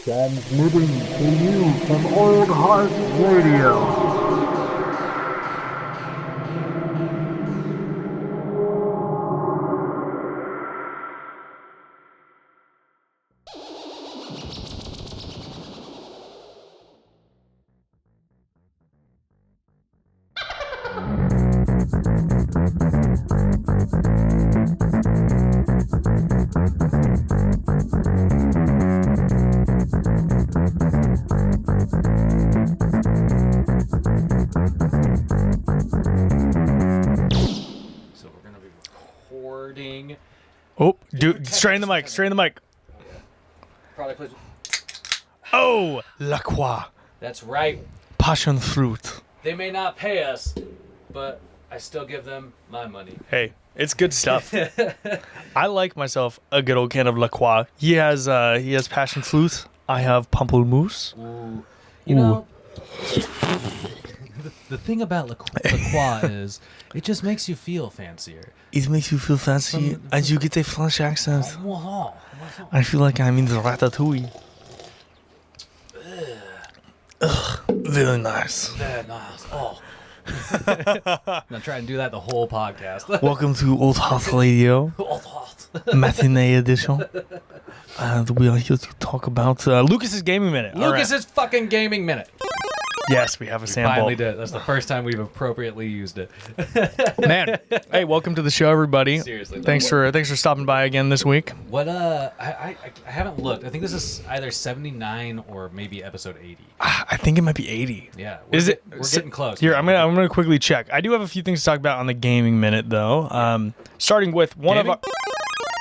Transmitting to you from Old Heart Radio. Oh, dude, strain the mic. Product placement. Oh, La Croix. That's right. Passion fruit. They may not pay us, but I still give them my money. Hey, it's good stuff. I like myself a good old can of La Croix. He has passion fruit. I have pamplemousse. Ooh. You know, the thing about La Croix is it just makes you feel fancier. It makes you feel fancy, and you get a French accent. I feel like I'm in the ratatouille. Ugh, very nice. Very nice. Oh. Now try and do that the whole podcast. Welcome to Old Heart Radio. Old Heart. Matinee Edition. And we are here to talk about Lucas's Gaming Minute. Lucas's fucking Gaming Minute. Yes, we have a sample. Finally did. That's the first time we've appropriately used it. Man, hey, welcome to the show, everybody. Seriously. Thanks for stopping by again this week. What I haven't looked. I think this is either 79 or maybe episode 80. I think it might be 80. Yeah. Is it? We're getting close. Here, I'm gonna quickly check. I do have a few things to talk about on the Gaming Minute, though. Starting with one of our.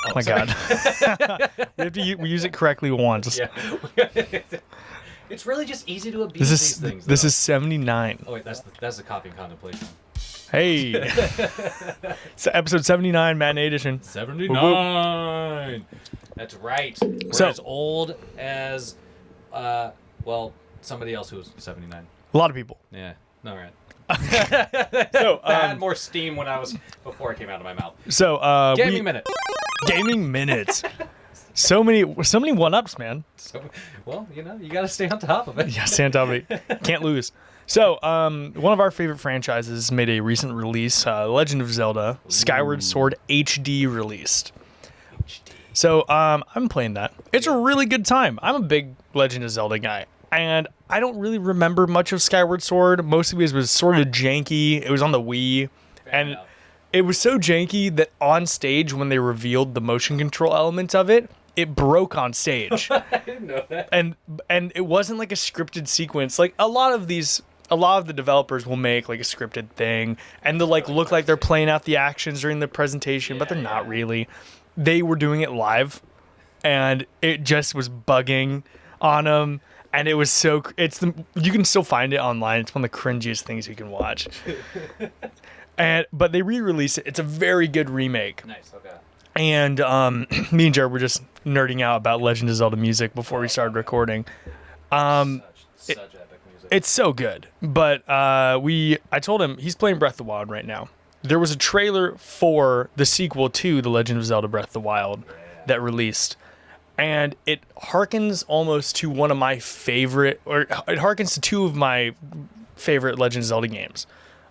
Oh my God. we use it correctly once. Yeah. It's really just easy to abuse these things. This is 79. Oh wait, that's the copy and contemplation. Hey. So episode 79, Matinee Edition. 79. That's right. We're as old as somebody else who was 79. A lot of people. Yeah. All right. So I had more steam before it came out of my mouth. So Gaming Minute. Gaming Minutes. So many one-ups, man. So, well, you got to stay on top of it. Yeah, stay on top of it. Can't lose. So, one of our favorite franchises made a recent release, Legend of Zelda, Skyward Sword HD released. So, I'm playing that. It's a really good time. I'm a big Legend of Zelda guy, and I don't really remember much of Skyward Sword. Most of it was sort of janky. It was on the Wii, and it was so janky that on stage, when they revealed the motion control elements of it, it broke on stage. I didn't know that. And it wasn't like a scripted sequence. Like a lot of the developers will make like a scripted thing and they'll like look like they're playing out the actions during the presentation, but they're not really. They were doing it live and it just was bugging on them. And it was you can still find it online. It's one of the cringiest things you can watch. But they re-released it. It's a very good remake. Nice, okay. And me and Jared were just nerding out about Legend of Zelda music before we started recording. Such epic music. It's so good. But I told him he's playing Breath of the Wild right now. There was a trailer for the sequel to The Legend of Zelda Breath of the Wild that released. And it harkens almost to one of my favorite, or it harkens to two of my favorite Legend of Zelda games.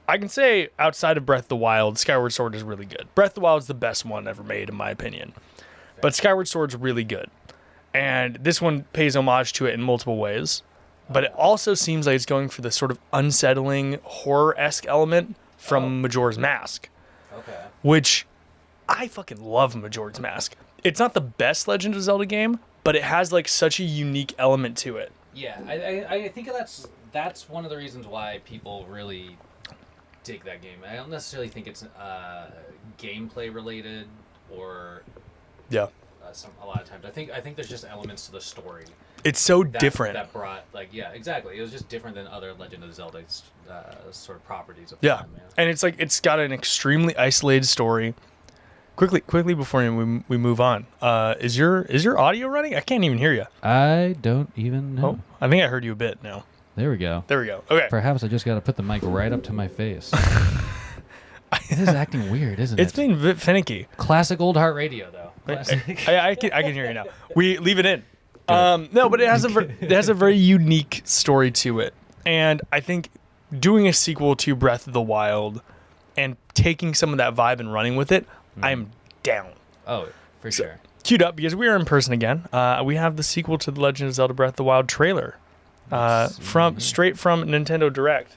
I can say outside of Breath of the Wild, Skyward Sword is really good. Breath of the Wild is the best one ever made, in my opinion. But Skyward Sword's really good. And this one pays homage to it in multiple ways. But it also seems like it's going for the sort of unsettling, horror-esque element from Majora's Mask. Okay. Which, I fucking love Majora's Mask. It's not the best Legend of Zelda game, but it has like such a unique element to it. Yeah, I think that's one of the reasons why people really dig that game. I don't necessarily think it's gameplay related or a lot of times. I think there's just elements to the story. It's so different. That brought exactly. It was just different than other Legend of Zelda sort of properties of yeah. them, yeah. And it's got an extremely isolated story. Quickly before we move on, is your audio running? I can't even hear you. I don't even know. Oh, I think I heard you a bit now. There we go. Okay. Perhaps I just got to put the mic right up to my face. It is acting weird, isn't it? It's been a bit finicky. Classic Old Heart Radio, though. I can hear you now. We leave it in. No, but it has it has a very unique story to it, and I think doing a sequel to Breath of the Wild and taking some of that vibe and running with it, I'm down. Oh, for sure. Queued up because we are in person again. We have the sequel to the Legend of Zelda Breath of the Wild trailer, straight from Nintendo Direct.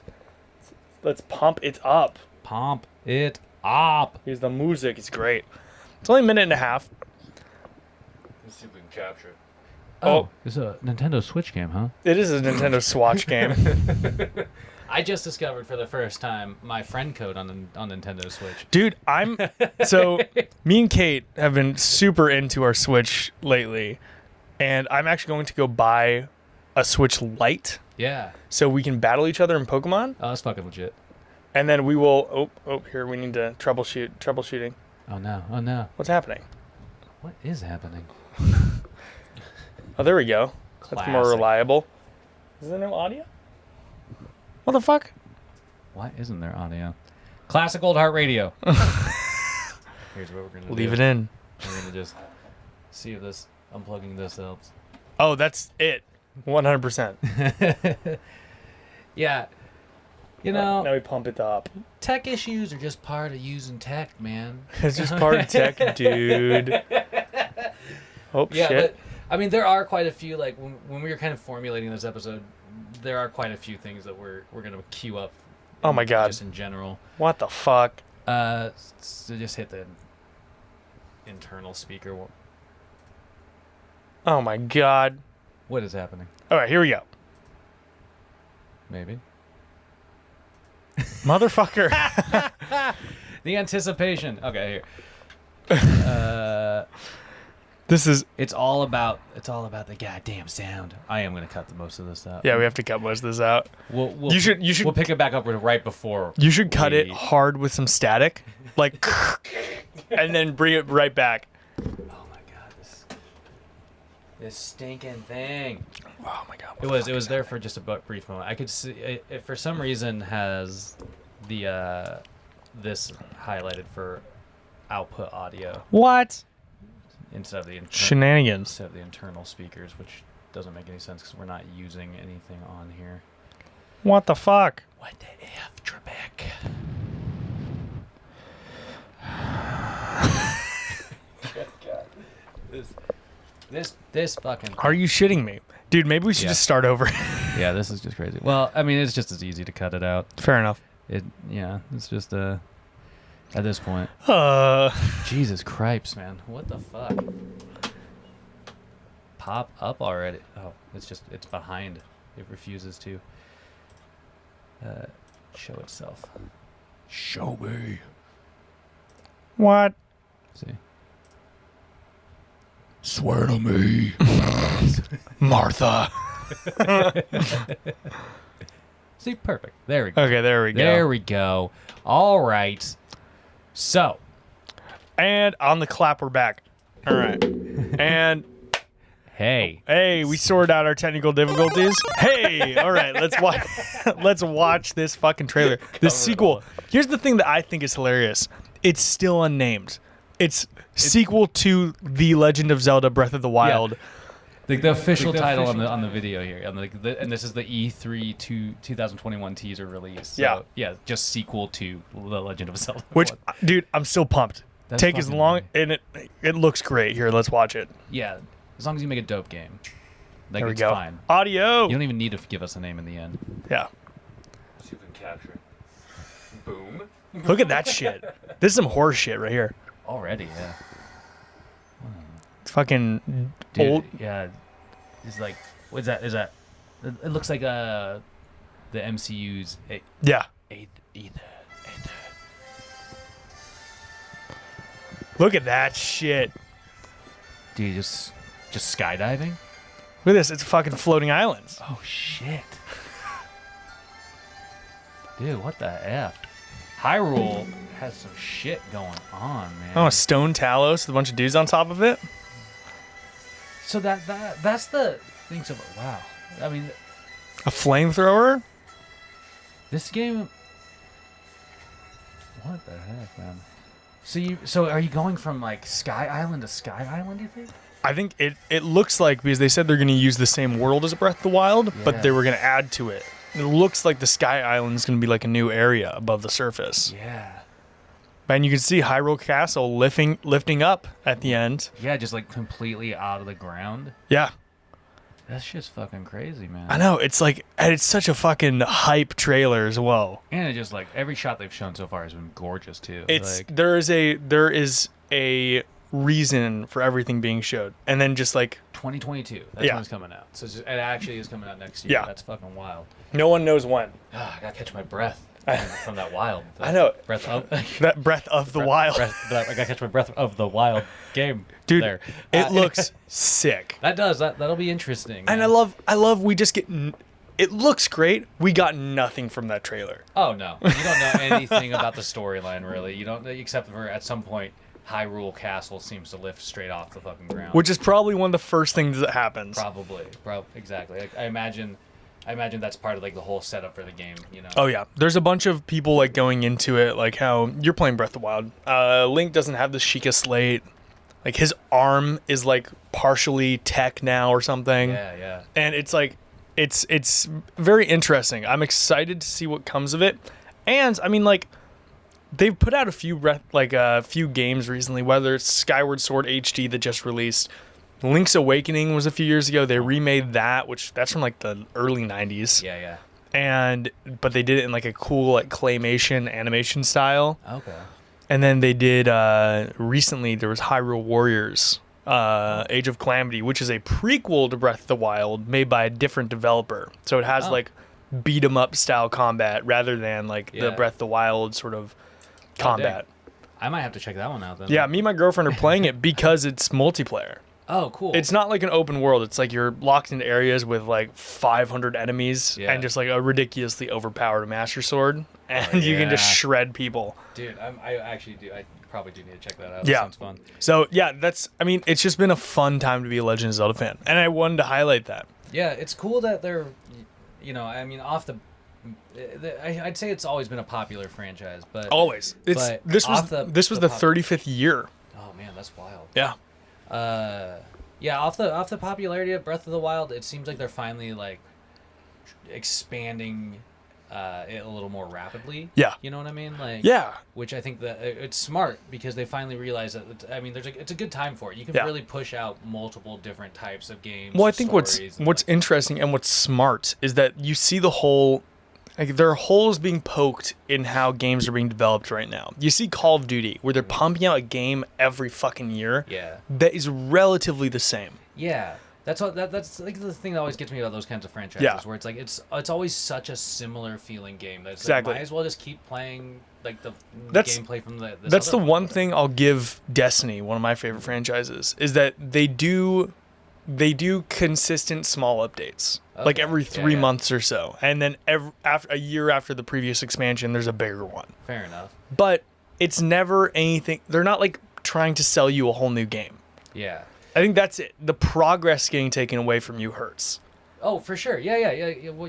Let's pump it up. Pump it up. Here's the music. It's great. It's only a minute and a half. Let's see if we can capture it. Oh, It's a Nintendo Switch game, huh? it is a Nintendo Swatch game. I just discovered for the first time my friend code on Nintendo Switch. Dude, so me and Kate have been super into our Switch lately, and I'm actually going to go buy a Switch Lite Yeah. so we can battle each other in Pokemon, Oh, that's fucking legit. and then we will. Here we need to troubleshooting. Oh no. Oh no. What's happening? What is happening? Oh, there we go. That's more Classic. reliable. Is there no audio? What the fuck? Why isn't there audio? Classic old heart radio. Here's what we're gonna do. Leave it in. We're gonna just see if this unplugging this helps. Oh, that's it. 100%. Yeah. You Now know, we pump it up. tech issues are just part of using tech, man. It's just part of tech, dude. Oh, Yeah, shit. but I mean, there are quite a few. Like when we were kind of formulating this episode, there are quite a few things that we're gonna queue up. Oh my God. Just in general. What the fuck? So just hit the internal speaker. Oh my God. What is happening? All right, here we go. Maybe. Motherfucker. The anticipation. Okay, here. This is, It's all about the goddamn sound. I am gonna cut the most of this out. yeah, we have to cut most of this out. We'll You should we'll pick it back up with right before. You should cut it we- hard with some static, like, and then bring it right back. Oh my god, this stinking thing. Oh my God. It was there for just a brief moment. I could see it for some reason has the this highlighted for output audio What? instead of the Shenanigans. instead of the internal speakers, which doesn't make any sense because we're not using anything on here. What the fuck? What the F, Trebek? This fucking. Are you shitting me? Dude, maybe we should Yeah. just start over. Yeah, this is just crazy. Well, I mean, it's just as easy to cut it out. Fair enough. It's just at this point. Jesus Cripes, man. What the fuck? Pop up already. Oh, it's behind. It refuses to show itself. Show me. What? See. Swear to me. Martha. See, perfect. There we go. Okay, there we go. There we go. All right. So, And on the clap, we're back. All right. And hey, we sorted out our technical difficulties. Hey, all right, let's watch. Let's watch this fucking trailer. The sequel. Here's the thing that I think is hilarious. It's still unnamed. It's sequel to The Legend of Zelda: Breath of the Wild. the official title on the video here, and this is the E3 2021 teaser release. So, yeah, just sequel to The Legend of Zelda. Which, dude, I'm still pumped. That's Take as fucking long, and it looks great. Here, let's watch it. Yeah, as long as you make a dope game, like There we it's go. fine. Audio. You don't even need to give us a name in the end. Yeah. See if we can capture it. Boom. Look at that shit. This is some horse shit right here. Already, yeah. It's fucking Dude, old. yeah. It's like, what's that? Is that? It looks like the MCU's Yeah. either. Look at that shit. Dude, just skydiving. Look at this. It's fucking floating islands. Oh shit. Dude, what the F? Hyrule has some shit going on, man. Oh, a stone Talos with a bunch of dudes on top of it. So that's the thing. So wow. I mean, A flamethrower. this game. What the heck, man? So are you going from like Sky Island to Sky Island? You think? I think it looks like, because they said they're going to use the same world as Breath of the Wild, but they were going to add to it. It looks like the Sky Island is going to be like a new area above the surface. Yeah. And you can see Hyrule Castle lifting up at the end. Yeah, just like completely out of the ground. Yeah. That shit's fucking crazy, man. I know. It's like, and it's such a fucking hype trailer as well. And it just like every shot they've shown so far has been gorgeous too. It's like, there is a reason for everything being showed, and then just like 2022. That's when it's coming out. So it actually is coming out next year. Yeah. That's fucking wild. No one knows when. I gotta catch my breath from that wild. I know. Breath of That Breath of the Wild. I gotta catch my breath of the wild game. Dude, there. it looks sick. That does. That'll be interesting. And man. I love we just get it looks great. We got nothing from that trailer. Oh no, you don't know anything about the storyline really. You don't, except for at some point Hyrule Castle seems to lift straight off the fucking ground. Which is probably one of the first things that happens. Probably, exactly. Like, I imagine that's part of like the whole setup for the game. You know. Oh yeah, there's a bunch of people like going into it, like how you're playing Breath of the Wild. Link doesn't have the Sheikah Slate. Like his arm is like partially tech now or something. Yeah. And it's like, it's very interesting. I'm excited to see what comes of it. And I mean, like, they've put out a few games recently, whether it's Skyward Sword HD that just released. Link's Awakening was a few years ago. They remade that, that's from like the early 90s. Yeah. But they did it in like a cool like claymation animation style. Okay. And then they did recently there was Hyrule Warriors, Age of Calamity, which is a prequel to Breath of the Wild made by a different developer. So it has like beat 'em up style combat rather than like the Breath of the Wild sort of combat. I might have to check that one out then. Yeah, me and my girlfriend are playing it because it's multiplayer. Oh, cool. It's not like an open world. It's like you're locked into areas with like 500 enemies and just like a ridiculously overpowered Master Sword, and you can just shred people. Dude, I actually do. I probably do need to check that out. Yeah. That sounds fun. So yeah, it's just been a fun time to be a Legend of Zelda fan, and I wanted to highlight that. Yeah, it's cool that they're, I'd say it's always been a popular franchise, but Always. This was the 35th year. Oh man, that's wild. Yeah. Off the popularity of Breath of the Wild, it seems like they're finally like expanding it a little more rapidly. Yeah. You know what I mean? Like, yeah. Which I think that it's smart because they finally realize that it's a good time for it. You can really push out multiple different types of games. Well, I think what's interesting and what's smart is that you see the whole. Like, there are holes being poked in how games are being developed right now. You see Call of Duty, where they're pumping out a game every fucking year. Yeah. That is relatively the same. Yeah. That's like the thing that always gets me about those kinds of franchises, where it's like it's always such a similar feeling game that it's exactly. like, might as well just keep playing like the gameplay from the. That's the one thing I'll give Destiny, one of my favorite franchises, is that they do consistent small updates, like every 3 months or so, and then after a year after the previous expansion, there's a bigger one. Fair enough. But it's never anything. They're not like trying to sell you a whole new game. Yeah. I think that's it. The progress getting taken away from you hurts. Oh, for sure. Yeah. Well,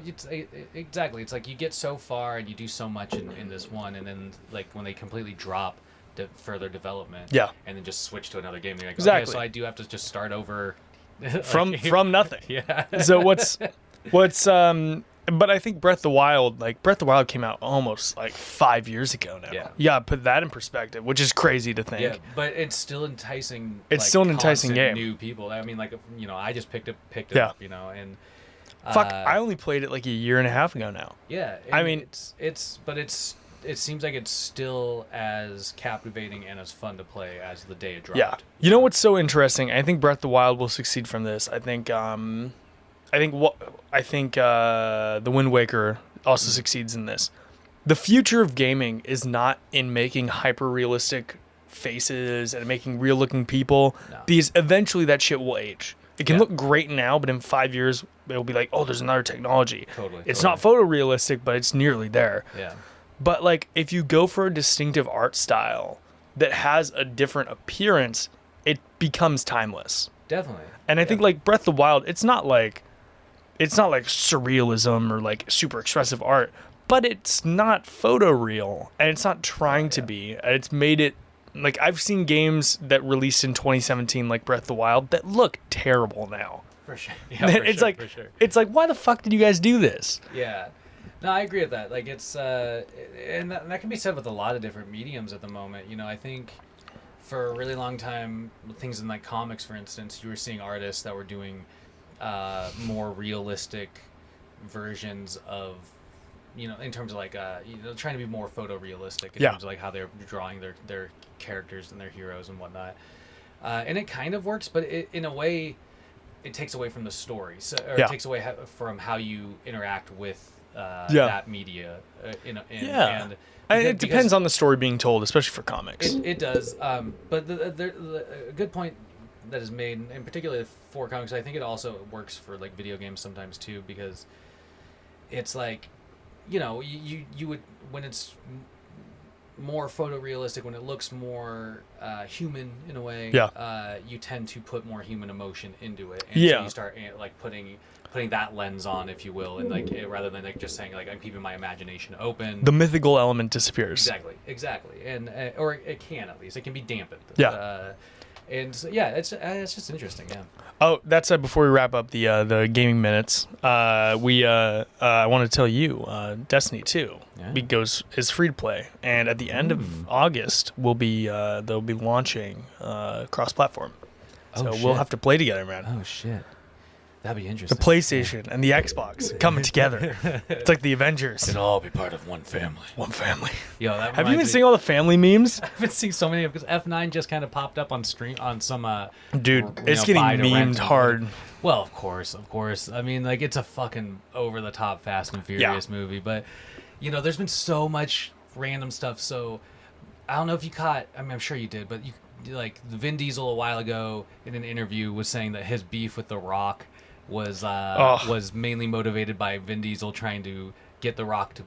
exactly. It's like you get so far and you do so much in this one, and then like when they completely drop further development, and then just switch to another game, they're like, exactly. Okay, so I do have to just start over. from nothing. Yeah. So what's but I think Breath of the Wild came out almost like 5 years ago now. Yeah, put that in perspective, which is crazy to think. Yeah, but it's still enticing. It's still an enticing game. New people. I mean, like, I just picked it up, and fuck, I only played it like a year and a half ago now. Yeah. I mean, it seems like it's still as captivating and as fun to play as the day it dropped. Yeah. You know what's so interesting? I think Breath of the Wild will succeed from this. I think The Wind Waker also succeeds in this. The future of gaming is not in making hyper-realistic faces and making real-looking people, because eventually that shit will age. It can look great now, but in 5 years, it'll be like, oh, there's another technology. It's not photorealistic, but it's nearly there. Yeah. But like, if you go for a distinctive art style that has a different appearance, it becomes timeless. Definitely. And I think like Breath of the Wild, it's not like surrealism or like super expressive art, but it's not photoreal, and it's not trying to be. And it's made it Like, I've seen games that released in 2017, like Breath of the Wild, that look terrible now. For sure. Yeah, for it's sure, like for sure. it's like, why the fuck did you guys do this? Yeah. No, I agree with that. Like, it's and that can be said with a lot of different mediums at the moment. You know, I think for a really long time, things in like comics, for instance, you were seeing artists that were doing more realistic versions of, you know, in terms of like trying to be more photorealistic in terms of like how they're drawing their characters and their heroes and whatnot. And it kind of works, but in a way, it takes away from the story, it takes away from how you interact with that media. And it depends on the story being told, especially for comics. It does. But a good point that is made, in particular for comics, I think it also works for like video games sometimes too, because it's like, you know, you would, when it's more photorealistic, when it looks more human in a way, you tend to put more human emotion into it, and so you start like putting that lens on, if you will, and like rather than like just saying like I'm keeping my imagination open. The mythical element disappears. Exactly, and or it can, at least it can be dampened. And so, it's just interesting. Yeah. Oh, that said, before we wrap up the gaming minutes, I want to tell you, Destiny 2 is free to play, and at the end of August they'll be launching cross-platform. So we'll have to play together, man. Oh shit. That'd be interesting. The PlayStation and the Xbox coming together. It's like the Avengers. It'll all be part of one family. One family. Yo, that have you been seeing all the family memes? I've been seeing so many because F9 just kind of popped up on stream on some. Dude, it's getting memed hard. Well, of course. I mean, like, it's a fucking over the top Fast and Furious movie, but you know, there's been so much random stuff. So I don't know if you caught. I mean, I'm sure you did, but like Vin Diesel a while ago in an interview was saying that his beef with The Rock was mainly motivated by Vin Diesel trying to get The Rock to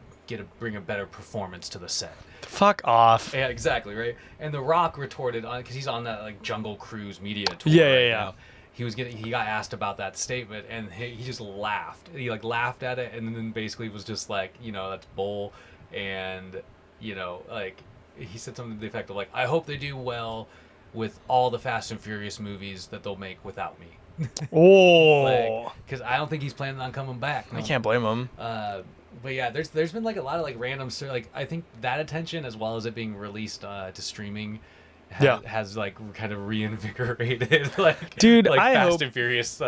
bring a better performance to the set. Fuck off. Yeah, exactly, right? And The Rock retorted on, because he's on that like Jungle Cruise media tour. Yeah. He got asked about that statement, and he just laughed. He like laughed at it, and then basically was just like, you know, that's bull. And you know, like he said something to the effect of like, I hope they do well with all the Fast and Furious movies that they'll make without me. Because I don't think he's planning on coming back. No. I can't blame him. But yeah, there's been like a lot of like random, like I think that attention, as well as it being released to streaming, has like kind of reinvigorated like dude, like I Fast hope... and Furious.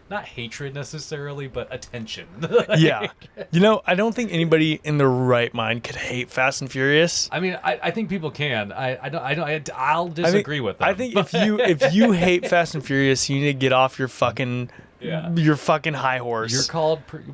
Not hatred necessarily, but attention. Yeah. You know, I don't think anybody in their right mind could hate Fast and Furious. I mean, I think people can. I'll disagree with them. I think if you hate Fast and Furious, you need to get off your fucking high horse.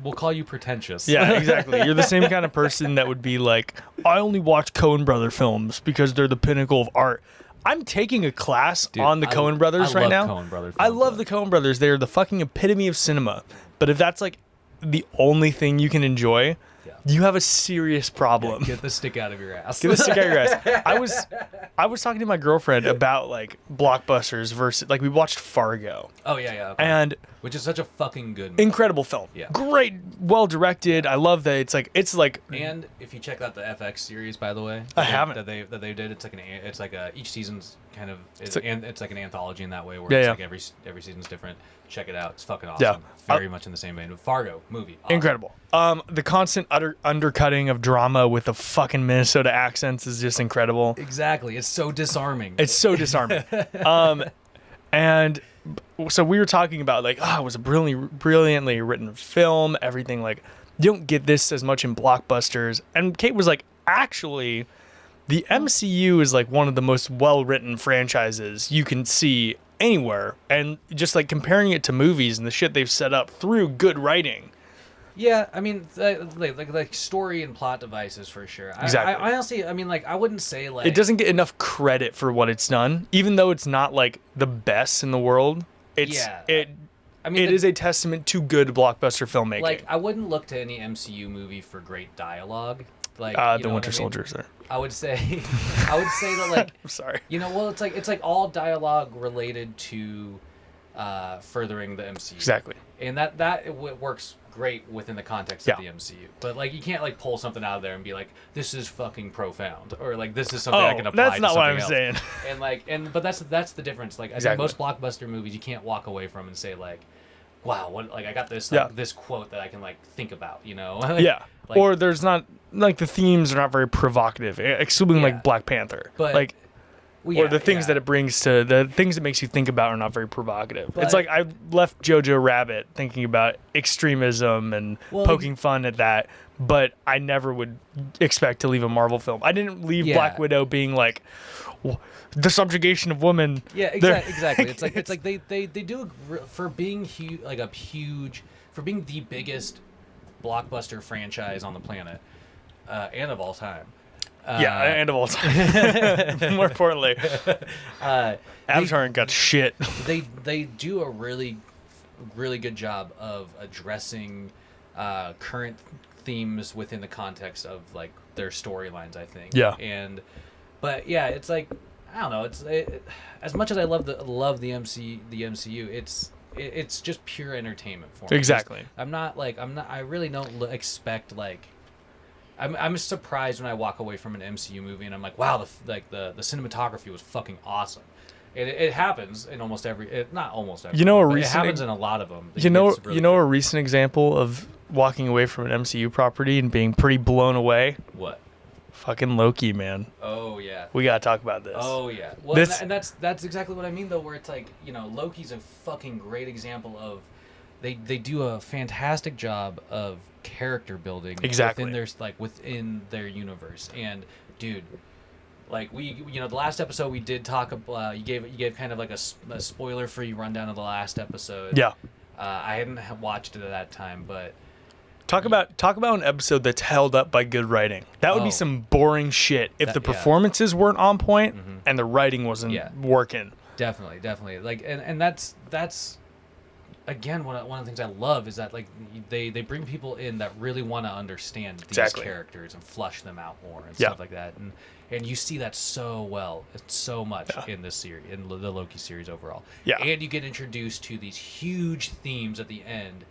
We'll call you pretentious. Yeah, exactly. You're the same kind of person that would be like, I only watch Coen Brother films because they're the pinnacle of art. I'm taking a class on the Coen Brothers right now. I love the Coen Brothers. They're the fucking epitome of cinema. But if that's like the only thing you can enjoy, you have a serious problem. Get the stick out of your ass. Get the stick out of your ass. I was talking to my girlfriend about like blockbusters versus like we watched Fargo. Oh yeah. Okay. And which is such a fucking good movie. Incredible film. Yeah. Great, well directed. I love that it's like. And if you check out the FX series, by the way, I haven't. That they did. It's like each season's kind of it's like an anthology in that way where it's like every season's different. Check it out. It's fucking awesome. Yeah. Very much in the same vein. Fargo movie. Awesome. Incredible. The constant undercutting of drama with the fucking Minnesota accents is just incredible. Exactly. It's so disarming. And so we were talking about like, it was a brilliantly written film. Everything, like, you don't get this as much in blockbusters. And Kate was like, actually, the MCU is like one of the most well-written franchises you can see anywhere, and just like comparing it to movies and the shit they've set up through good writing. Yeah, I mean, like story and plot devices for sure. Exactly. I honestly, I mean, like, I wouldn't say like it doesn't get enough credit for what it's done, even though it's not like the best in the world. It is a testament to good blockbuster filmmaking. Like, I wouldn't look to any MCU movie for great dialogue. Like the Winter Soldier, sir. I would say that like I'm sorry. You know, well, it's like all dialogue related to furthering the MCU. Exactly. and that works great within the context of the MCU. But like, you can't like pull something out of there and be like, this is fucking profound, or like, this is something I can apply. That's not to what I'm else. saying. And like, but that's the difference. Like, I think most blockbuster movies, you can't walk away from and say like, wow, what, like, I got this this quote that I can like think about, you know? Yeah. Like, or there's not, like, the themes are not very provocative, excluding like Black Panther. But like, or the things that it it brings to the things it makes you think about are not very provocative. It's like I left Jojo Rabbit thinking about extremism and poking fun at that, but I never would expect to leave a Marvel film. I didn't leave Black Widow being like the subjugation of women. Yeah, exactly. It's like they do for being huge, for being the biggest blockbuster franchise on the planet and of all time. And of all time. More importantly, Avatar ain't got shit. They do a really good job of addressing current themes within the context of like their storylines, I think. But it's like, I don't know. As much as I love the MCU, it's just pure entertainment for me. Exactly. I really don't expect like. I'm surprised when I walk away from an MCU movie and I'm like, wow, the cinematography was fucking awesome. It happens in almost every, not almost every. It happens in a lot of them. A recent example of walking away from an MCU property and being pretty blown away. What? Fucking Loki, man. Oh yeah. We gotta talk about this. Oh yeah. Well, and that's exactly what I mean though, where it's like, Loki's a fucking great example of. They do a fantastic job of character building within their universe. And dude, like the last episode we did talk about, you gave kind of like a spoiler free rundown of the last episode. Yeah. I hadn't watched it at that time, but talk about an episode that's held up by good writing. That would be some boring shit if the performances weren't on point and the writing wasn't working. Definitely. Like, and that's again, one of the things I love is that like they bring people in that really want to understand these characters and flush them out more and stuff like that, and you see that so much in this series, in the Loki series overall. And you get introduced to these huge themes at the end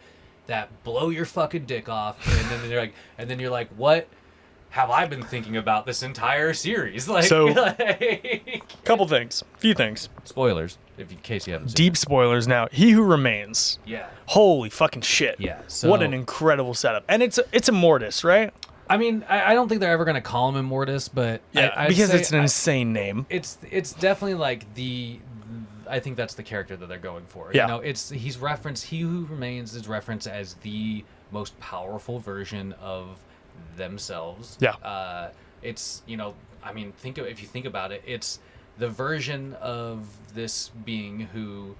that blow your fucking dick off, and then you're like, what have I been thinking about this entire series? Like, few things. Spoilers, in case you haven't seen Deep spoilers now. He Who Remains. Yeah. Holy fucking shit. Yeah. So, what an incredible setup. And it's Immortus, right? I mean, I don't think they're ever going to call him Immortus, but because it's an insane name. It's definitely like I think that's the character that they're going for. Yeah. He's referenced. He Who Remains is referenced as the most powerful version of themselves. Yeah. It's I mean, if you think about it, it's the version of this being who,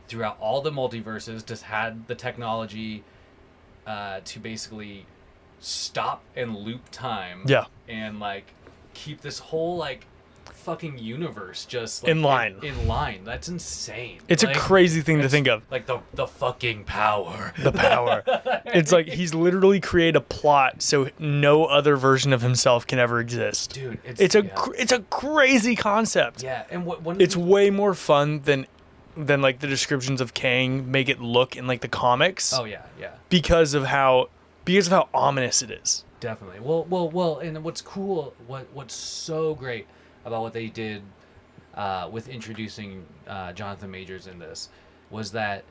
throughout all the multiverses, just had the technology to basically stop and loop time. Yeah. And like keep this whole like fucking universe just like, in line. In line. That's insane. It's a crazy thing to think of. Like the fucking power. The power. It's like he's literally created a plot so no other version of himself can ever exist. Dude, it's a crazy concept. Yeah, and it's way more fun than like the descriptions of Kang make it look in like the comics. Oh yeah. Because of how ominous it is. Definitely. Well, and what's cool, what's so great about what they did with introducing Jonathan Majors in this was that,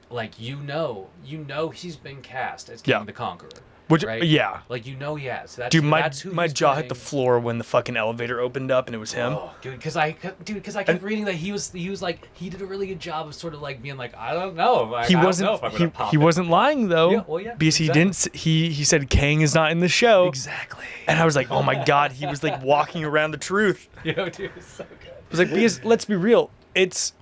like, he's been cast as King the Conqueror. Which, right? Yeah. Like, he has. Dude, my jaw hit the floor when the fucking elevator opened up and it was him. Oh, dude, because I kept reading that he was like, he did a really good job of sort of like being like, I don't know. He wasn't lying though. Yeah, well, yeah, because exactly. he said Kang is not in the show. Exactly. And I was like, oh my God, he was like walking around the truth. Yo, dude, it's so good. I was like, because let's be real, it's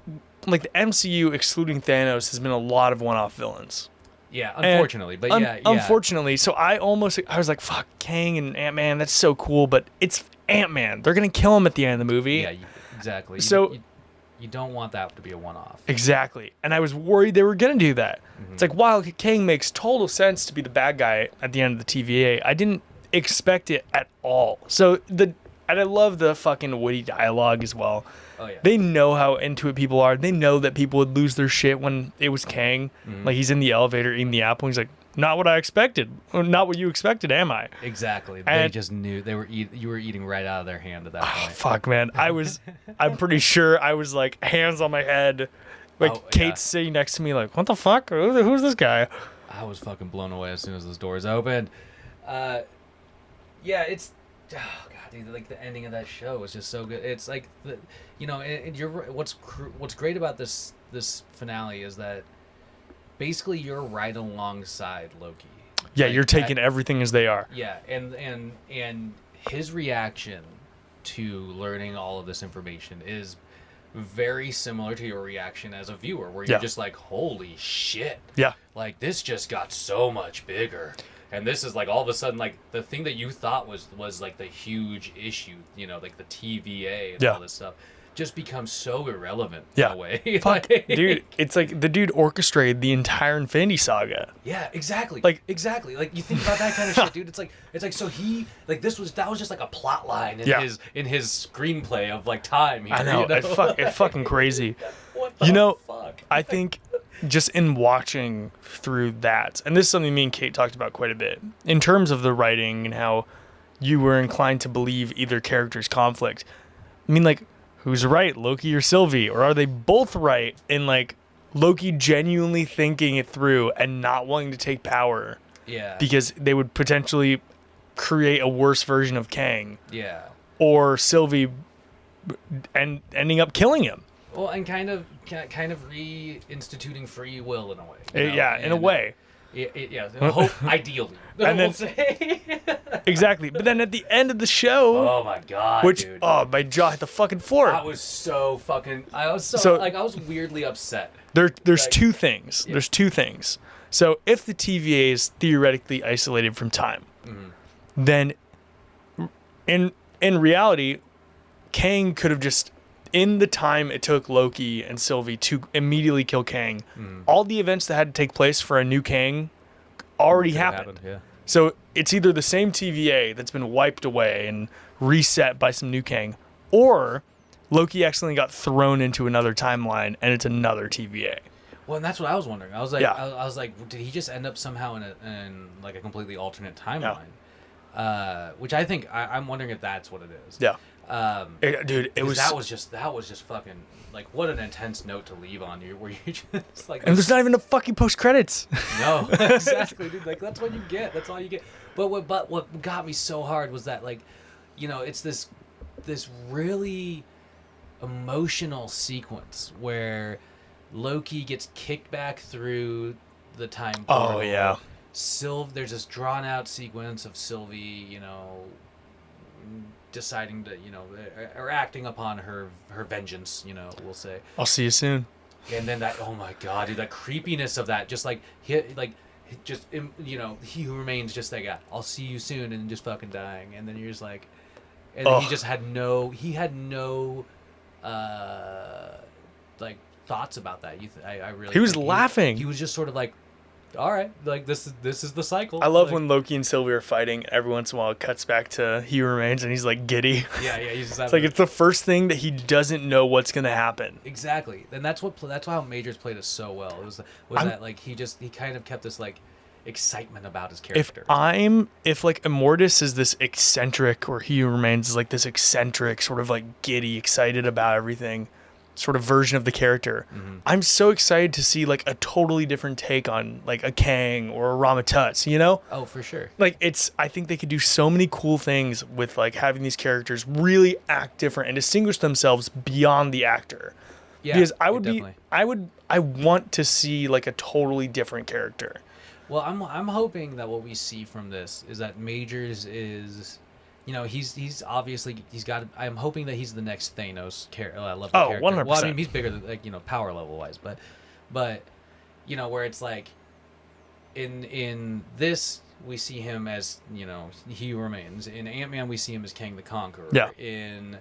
like the MCU excluding Thanos has been a lot of one-off villains. Yeah, unfortunately, but yeah. Unfortunately, so I was like, fuck, Kang and Ant-Man, that's so cool, but it's Ant-Man. They're going to kill him at the end of the movie. Yeah, exactly. So you don't want that to be a one-off. Exactly. And I was worried they were going to do that. Mm-hmm. It's like, while Kang makes total sense to be the bad guy at the end of the TVA, I didn't expect it at all. So and I love the fucking witty dialogue as well. Oh yeah. They know how into it people are. They know that people would lose their shit when it was Kang. Like he's in the elevator eating the apple. He's like, not what I expected. Not what you expected, am I? Exactly. They And- just knew you were eating right out of their hand at that point. Fuck, man. I'm pretty sure I was like hands on my head. Like Oh, yeah. Kate's sitting next to me like, what the fuck? Who's this guy? I was fucking blown away as soon as those doors opened. Yeah, it's oh god, dude, like the ending of that show was just so good. It's like you're what's great about this finale is that basically you're right alongside Loki. Yeah, Like, you're taking everything as they are. Yeah, and his reaction to learning all of this information is very similar to your reaction as a viewer, where you're just like, holy shit. Yeah. Like, this just got so much bigger. And this is like all of a sudden, like the thing that you thought was like the huge issue, like the TVA and all this stuff, just becomes so irrelevant in a way. Fuck, dude, it's like the dude orchestrated the entire Infinity Saga. Yeah, exactly. Like- exactly. Like you think about that kind of shit, dude. It's like so he like that was just like a plot line in his screenplay of like time. Here, I know, it's fucking crazy. What the fuck? I think just in watching through that, and this is something me and Kate talked about quite a bit, in terms of the writing and how you were inclined to believe either character's conflict. I mean, like, who's right, Loki or Sylvie? Or are they both right in, like, Loki genuinely thinking it through and not wanting to take power Yeah. because they would potentially create a worse version of Kang? Yeah. Or Sylvie and ending up killing him? Well, and kind of reinstituting free will in a way. In a way. Yeah. Hope, ideally. And then- we'll say. Exactly. But then at the end of the show, Oh my god, which, dude. my jaw hit the fucking floor. I was so fucking. I was So- I was weirdly upset. There's like- two things. There's two things. So if the TVA is theoretically isolated from time, then in reality, Kang could have just, in the time it took Loki and Sylvie to immediately kill Kang, all the events that had to take place for a new Kang already happened. Yeah. So it's either the same TVA that's been wiped away and reset by some new Kang, or Loki accidentally got thrown into another timeline and it's another TVA. Well, and that's what I was wondering. I was like, Yeah. I was like, did he just end up somehow in like a completely alternate timeline? Which I think I'm wondering if that's what it is. Yeah. Dude, it 'Cause was... that was just fucking like what an intense note to leave on you, where you just like And there's not even a fucking post-credits. no exactly, dude. Like that's what you get. That's all you get. But what got me so hard was that like, it's this really emotional sequence where Loki gets kicked back through the time portal. Oh, yeah. There's this drawn out sequence of Sylvie, deciding to, or acting upon her vengeance, we'll say. I'll see you soon. And then that, oh my god, dude, that creepiness of that, just like he who remains just like, I'll see you soon, and just fucking dying, and then you're just like, and then he just had no, like thoughts about that. I really. He was think laughing. He was just sort of like, all right, like this is the cycle. I love like, when Loki and Sylvie are fighting. Every once in a while, it cuts back to He Remains, and he's like giddy. Yeah, he's just It's like it's the first thing that he doesn't know what's gonna happen. exactly, and that's how Majors played it so well. It was that like he kind of kept this like excitement about his character. If like Immortus is this eccentric, or He Who Remains is like this eccentric, sort of like giddy, excited about everything, sort of version of the character, I'm so excited to see like a totally different take on like a Kang or a Ramatut, Oh, for sure. Like I think they could do so many cool things with like having these characters really act different and distinguish themselves beyond the actor. Yeah, Because definitely. I want to see like a totally different character. Well, I'm hoping that what we see from this is that Majors is, he's obviously I'm hoping that he's the next Thanos level character. 100%. Well, I mean, he's bigger than power level wise, but where it's like in this we see him as He Who Remains. In Ant-Man we see him as Kang the Conqueror. Yeah. In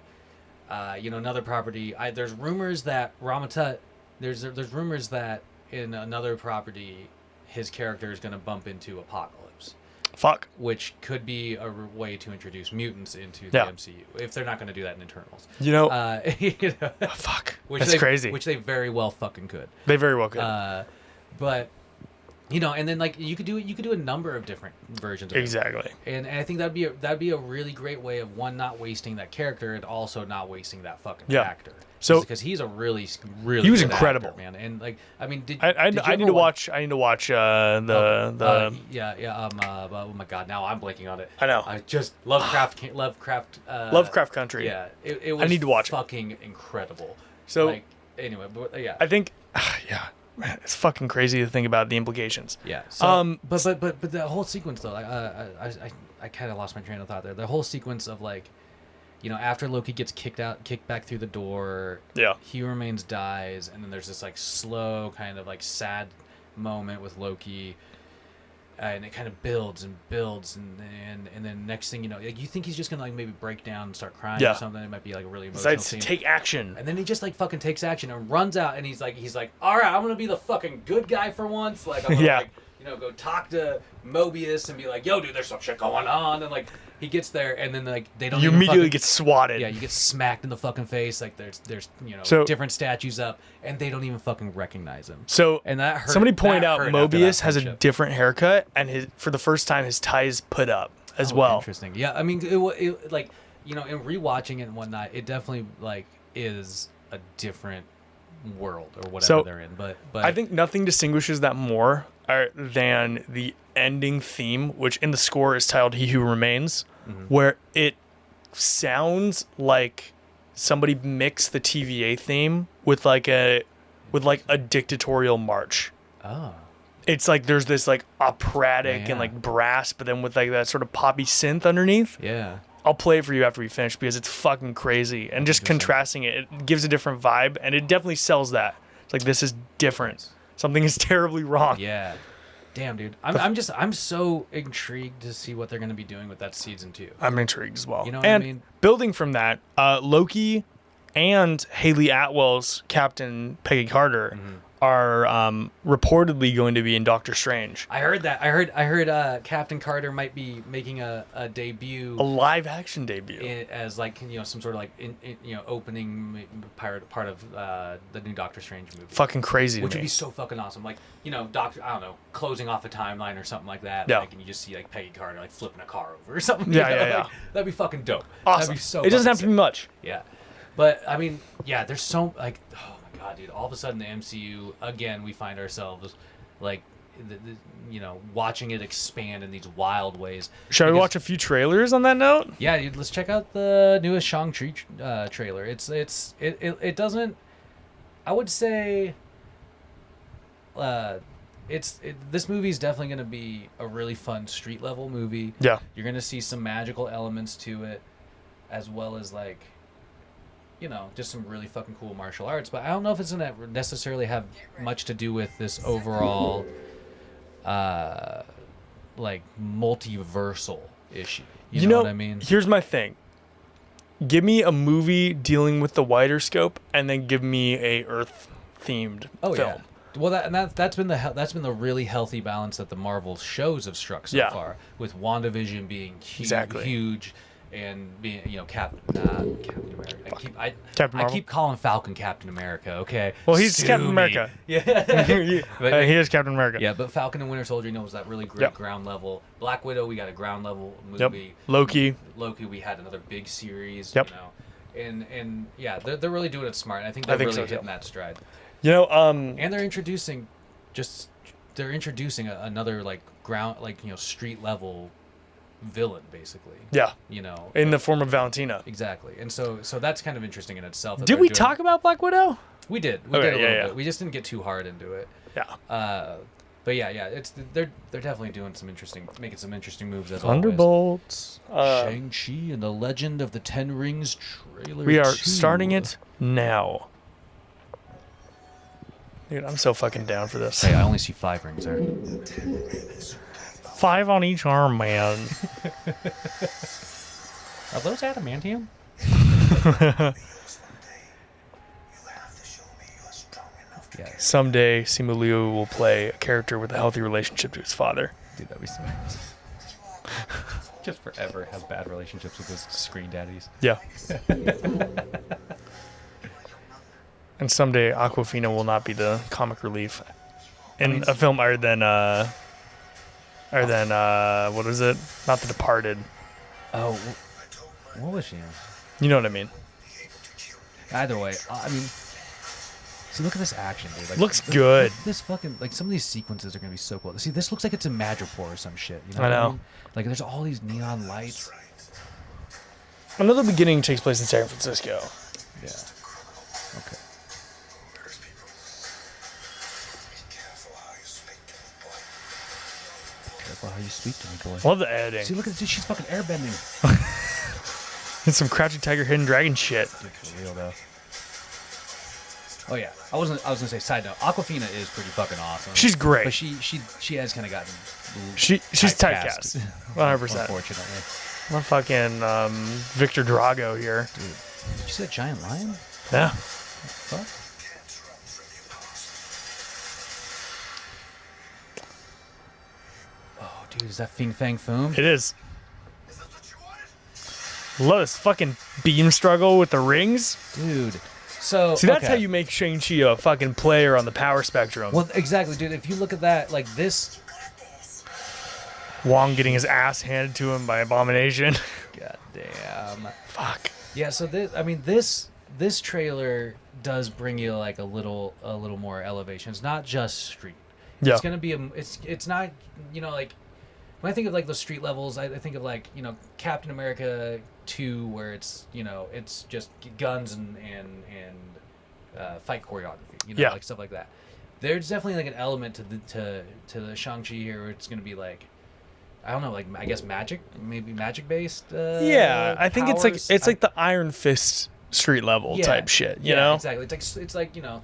another property, there's rumors that Ramatut. There's rumors that in another property his character is going to bump into Apocalypse. Fuck. which could be a way to introduce mutants into the Yeah. MCU if they're not going to do that in Eternals. You know, You know, fuck. which That's crazy. Which they very well fucking could. They very well could. But you know, and then like you could do a number of different versions of it. Exactly. And I think that'd be a really great way of one, not wasting that character, and also not wasting that fucking actor. So because he's a really he was good incredible, actor, man. And like I mean, I need to watch. I need to watch oh my god, now I'm blanking on it. I know. I just Lovecraft Lovecraft Country. Yeah, it was. I need to watch it. Fucking incredible. So like anyway, but yeah. I think yeah, man, it's fucking crazy to think about the implications. Yeah. So, but the whole sequence though, like, I kind of lost my train of thought there. The whole sequence of like, you know, after Loki gets kicked back through the door. Yeah. He Remains dies, and then there's this like slow kind of like sad moment with Loki. And it kind of builds and builds, and then next thing you know, like, you think he's just gonna like maybe break down and start crying or something. It might be like a really emotional Decides scene. to take action. And then he just like fucking takes action and runs out, and he's like, all right, I'm gonna be the fucking good guy for once. Like, I'm gonna like, you know, go talk to Mobius and be like, yo, dude, there's some shit going on. And like, he gets there, and then like they don't. You even immediately fucking, get swatted. Yeah, you get smacked in the fucking face. Like there's you know different statues up, and they don't even fucking recognize him. So and that hurt. Somebody pointed that out hurt Mobius after has a friendship. different haircut, and for the first time his tie is put up as well. Interesting. Yeah, I mean, it like, you know, in rewatching it and whatnot, it definitely like is a different world or whatever they're in. But I think nothing distinguishes that more than the ending theme, which in the score is titled "He Who Remains," where it sounds like somebody mixed the TVA theme with like a dictatorial march. Oh. It's like there's this like operatic and like brass, but then with like that sort of poppy synth underneath. Yeah. I'll play it for you after we finish because it's fucking crazy. And just contrasting it gives a different vibe, and it definitely sells that. It's like, this is different. Something is terribly wrong. Yeah. Damn, dude. I'm so intrigued to see what they're going to be doing with that season 2. I'm intrigued as well. You know what and I mean? Building from that, Loki and Haley Atwell's Captain Peggy Carter are reportedly going to be in Doctor Strange. I heard that. I heard Captain Carter might be making a debut, A live action debut. as like, you know, some sort of like opening part of the new Doctor Strange movie. Fucking crazy to Which me. would be so fucking awesome. Like, you know, I don't know, closing off a timeline or something like that. Yeah. Like, and you just see like Peggy Carter like flipping a car over or something. Yeah, you know? yeah. Like, that'd be fucking dope. Awesome. That'd be so. It doesn't fucking have to be sick. much. Yeah, but I mean, yeah, there's so like, oh my god, dude! All of a sudden, the MCU again, we find ourselves like, you know, watching it expand in these wild ways. Shall we watch a few trailers on that note? Yeah, dude, let's check out the newest Shang-Chi trailer. It doesn't. I would say. This movie is definitely going to be a really fun street level movie. Yeah. You're going to see some magical elements to it, as well as like, you know, just some really fucking cool martial arts. But I don't know if it's going to necessarily have much to do with this overall, like multiversal issue. You know what I mean? Here's my thing. Give me a movie dealing with the wider scope, and then give me a Earth themed film. Yeah. Well, that's been the really healthy balance that the Marvel shows have struck so far, with WandaVision being huge, and being, you know, Captain America. I keep calling Falcon Captain America. Okay. Well, he's Sue Captain me. America. Yeah. he is Captain America. Yeah, but Falcon and Winter Soldier, you know, was that really great ground level. Black Widow, we got a ground level movie. Loki, we had another big series. Yep. You know, and yeah, they're really doing it smart. And I think they're really hitting that stride. You know, and they're introducing another like ground, like, you know, street level villain, basically. Yeah. You know, in the form of Valentina. Exactly. And so that's kind of interesting in itself. Did we talk about Black Widow? We did. We did a little bit. We just didn't get too hard into it. Yeah. But yeah, they're definitely making some interesting moves as Thunderbolts. Shang-Chi and the Legend of the Ten Rings trailer. We are starting it now. Dude, I'm so fucking down for this. Hey, I only see 5 rings there. 5 on each arm, man. Are those adamantium? Yeah. Someday, Simu Liu will play a character with a healthy relationship to his father. Dude, that'd be so Just forever has bad relationships with his screen daddies. Yeah. And someday Aquafina will not be the comic relief in a film other than what is it? Not The Departed. Oh, what was she in? You know what I mean? Either way, I mean, see, look at this action, dude. Like, Looks good. This fucking, like, some of these sequences are gonna be so cool. See, this looks like it's in Madripoor or some shit. You know I know. what mean? Like, there's all these neon lights. Another beginning takes place in San Francisco. Yeah. Okay. Careful how you speak to me, boy. Love the editing. See, look at this. She's fucking airbending. It's some Crouching Tiger, Hidden Dragon shit. Dude, for real though. Oh yeah, I was gonna say. Side note, Aquafina is pretty fucking awesome. She's great. but she has kind of gotten. She's typecast. 100%. Unfortunately. I'm fucking Victor Drago here. Dude, did you see that giant lion? Yeah. Fuck. Oh, dude, is that Fing Fang Foom? It is. Love this fucking beam struggle with the rings. Dude. So See, that's okay. how you make Shang-Chi a fucking player on the power spectrum. Well, exactly, dude. If you look at that, like this. Wong getting his ass handed to him by Abomination. God damn. Fuck. Yeah. So this trailer does bring you like a little more elevation. It's not just street. Yeah. It's gonna be it's not, you know, like when I think of like the street levels, I think of like, you know, Captain America 2, where it's, you know, it's just guns and fight choreography, you know, Yeah. like stuff like that. There's definitely like an element to the Shang-Chi here where it's gonna be like, I don't know, like I guess maybe magic based. Yeah, I think powers. it's like the Iron Fist street level type shit, you know? Exactly. It's like, you know,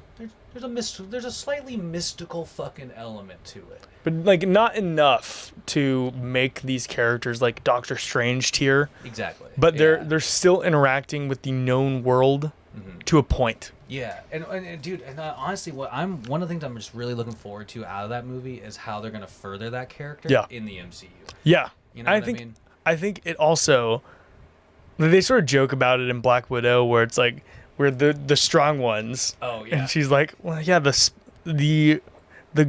there's a slightly mystical fucking element to it. But like not enough to make these characters like Doctor Strange tier. Exactly. But Yeah. they're still interacting with the known world to a point. Yeah, and dude, and honestly, one of the things I'm just really looking forward to out of that movie is how they're gonna further that character in the MCU. Yeah, You know what I mean? I think it also, they sort of joke about it in Black Widow, where it's like we're the strong ones. Oh yeah. And she's like, well, yeah, the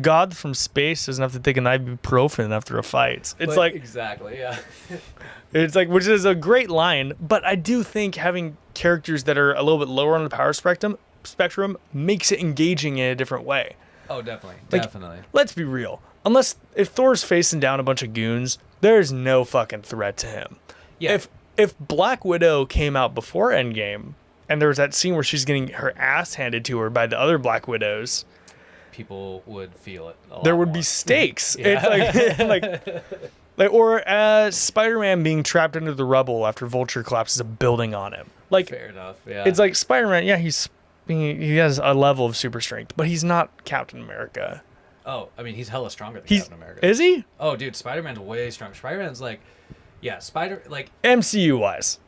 god from space doesn't have to take an ibuprofen after a fight. It's like exactly, yeah. it's like, which is a great line, but I do think having characters that are a little bit lower on the power spectrum makes it engaging in a different way. Oh, definitely, Like, definitely. Let's be real. If Thor's facing down a bunch of goons, there's no fucking threat to him. Yeah. If Black Widow came out before Endgame, and there was that scene where she's getting her ass handed to her by the other Black Widows, People would feel it. there would be stakes. Yeah. It's or Spider-Man being trapped under the rubble after Vulture collapses a building on him. Like, Fair enough. Yeah. it's like Spider-Man. Yeah, he has a level of super strength, but he's not Captain America. Oh, I mean, he's hella stronger than Captain America. Is he? Oh, dude, Spider-Man's way stronger. Spider-Man's like, yeah, MCU wise.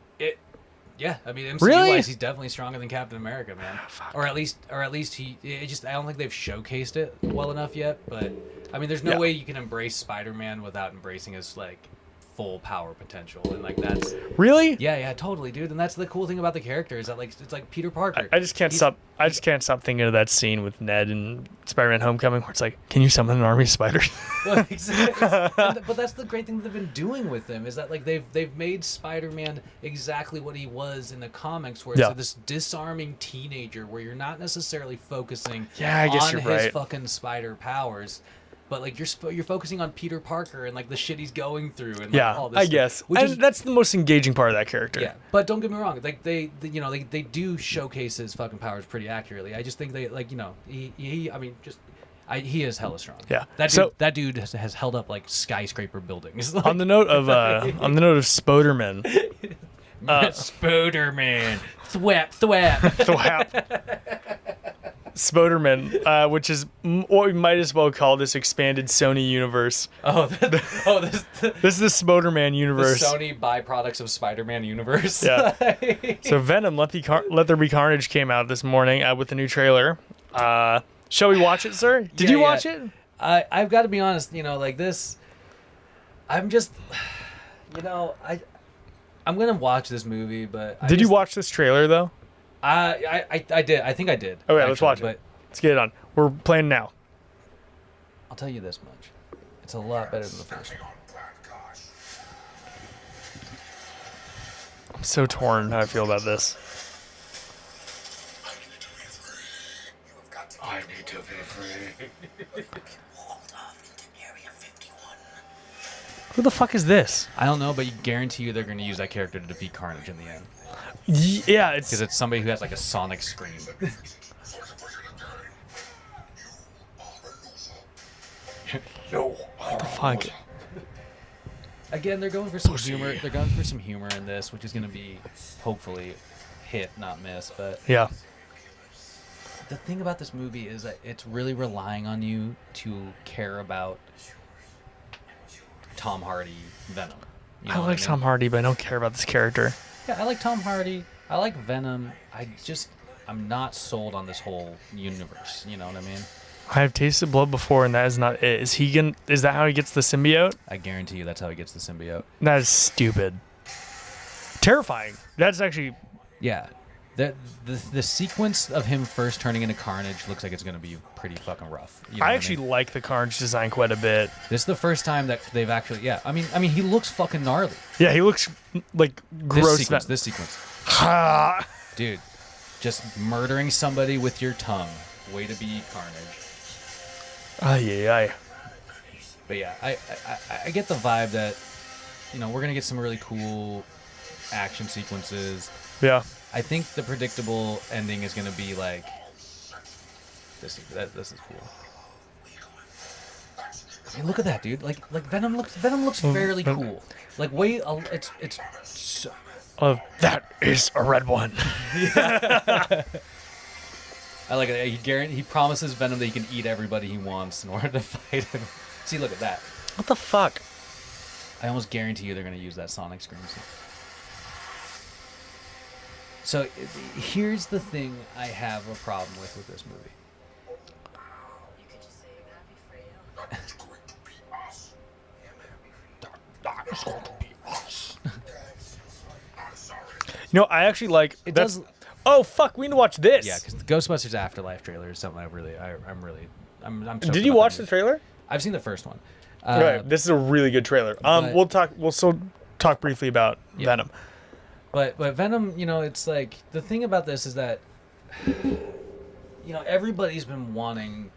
Yeah, I mean, MCU Really? wise, he's definitely stronger than Captain America, man. Fuck. Or at least I don't think they've showcased it well enough yet. But I mean, there's no Yeah. way you can embrace Spider-Man without embracing his like full power potential, and like that's Really? yeah, totally, dude. And that's the cool thing about the character is that like it's like Peter Parker. I just can't stop. I just can't stop thinking of that scene with Ned and Spider-Man: Homecoming, where it's like, "Can you summon an army of spiders?" Well, exactly. But that's the great thing that they've been doing with him is that like they've made Spider-Man exactly what he was in the comics, where it's like this disarming teenager, where you're not necessarily focusing Yeah, I guess on you're his right. fucking spider powers. But like you're focusing on Peter Parker and like the shit he's going through and like, all this I stuff, guess. which And is that's the most engaging part of that character. yeah. But don't get me wrong, like they you know they do showcase his fucking powers pretty accurately. I just think they like, you know, he I mean just he is hella strong. Yeah. That dude has held up like skyscraper buildings. Like, On the note of Spoderman, Spoderman, thwap. Spoderman, which is what we might as well call this expanded Sony universe. This This is the Spoderman the universe. Sony byproducts of Spider-Man universe. Yeah. So Venom, Let There Be Carnage came out this morning with a new trailer. Shall we watch it, sir? Did you watch it? I've got to be honest, you know, like this, I'm just, You know, I'm gonna watch this movie, but Did you watch this trailer though? I did. I think I did. Okay, let's watch but it. Let's get it on. We're playing now. I'll tell you this much: it's a lot better than the first one. I'm so torn how I feel about this. I need to be free. Who the fuck is this? I don't know, but you guarantee you they're gonna use that character to defeat Carnage in the end. Yeah, it's Because it's somebody who has like a sonic scream. what the fuck. Again, they're going for some humor. They're going for some humor in this, which is gonna be hopefully hit, not miss. But Yeah. the thing about this movie is that it's really relying on you to care about Tom Hardy Venom. You know I what like mean? Tom Hardy, but I don't care about this character. Yeah, I like Tom Hardy. I like Venom. I'm not sold on this whole universe. You know what I mean? I've tasted blood before, and that is not it. Is that how he gets the symbiote? I guarantee you that's how he gets the symbiote. That is stupid. Terrifying. That's actually Yeah. The sequence of him first turning into Carnage looks like it's going to be pretty fucking rough. You know I what actually mean? like the Carnage design quite a bit. This is the first time that they've actually. Yeah. I mean, he looks fucking gnarly. Yeah, he looks like gross. This sequence, Ha! dude, just murdering somebody with your tongue. Way to be Carnage. Ay, ay, ay. But yeah, I get the vibe that, you know, we're gonna get some really cool action sequences. Yeah. I think the predictable ending is gonna be like, this is cool. I mean, look at that, dude. Like Venom looks fairly cool. Like it's so, That is a red one. I like it. He promises Venom that he can eat everybody he wants in order to fight him. See, look at that. What the fuck? I almost guarantee you they're going to use that sonic scream. So here's the thing I have a problem with this movie. You know, I actually like It that's. does. Oh fuck! We need to watch this. Yeah, because the Ghostbusters Afterlife trailer is something I'm stoked Did you about watch that the trailer? I've seen the first one. Right. This is a really good trailer. but- We'll still talk briefly about Yeah. Venom. But Venom, you know, it's like the thing about this is that, you know, everybody's been wanting,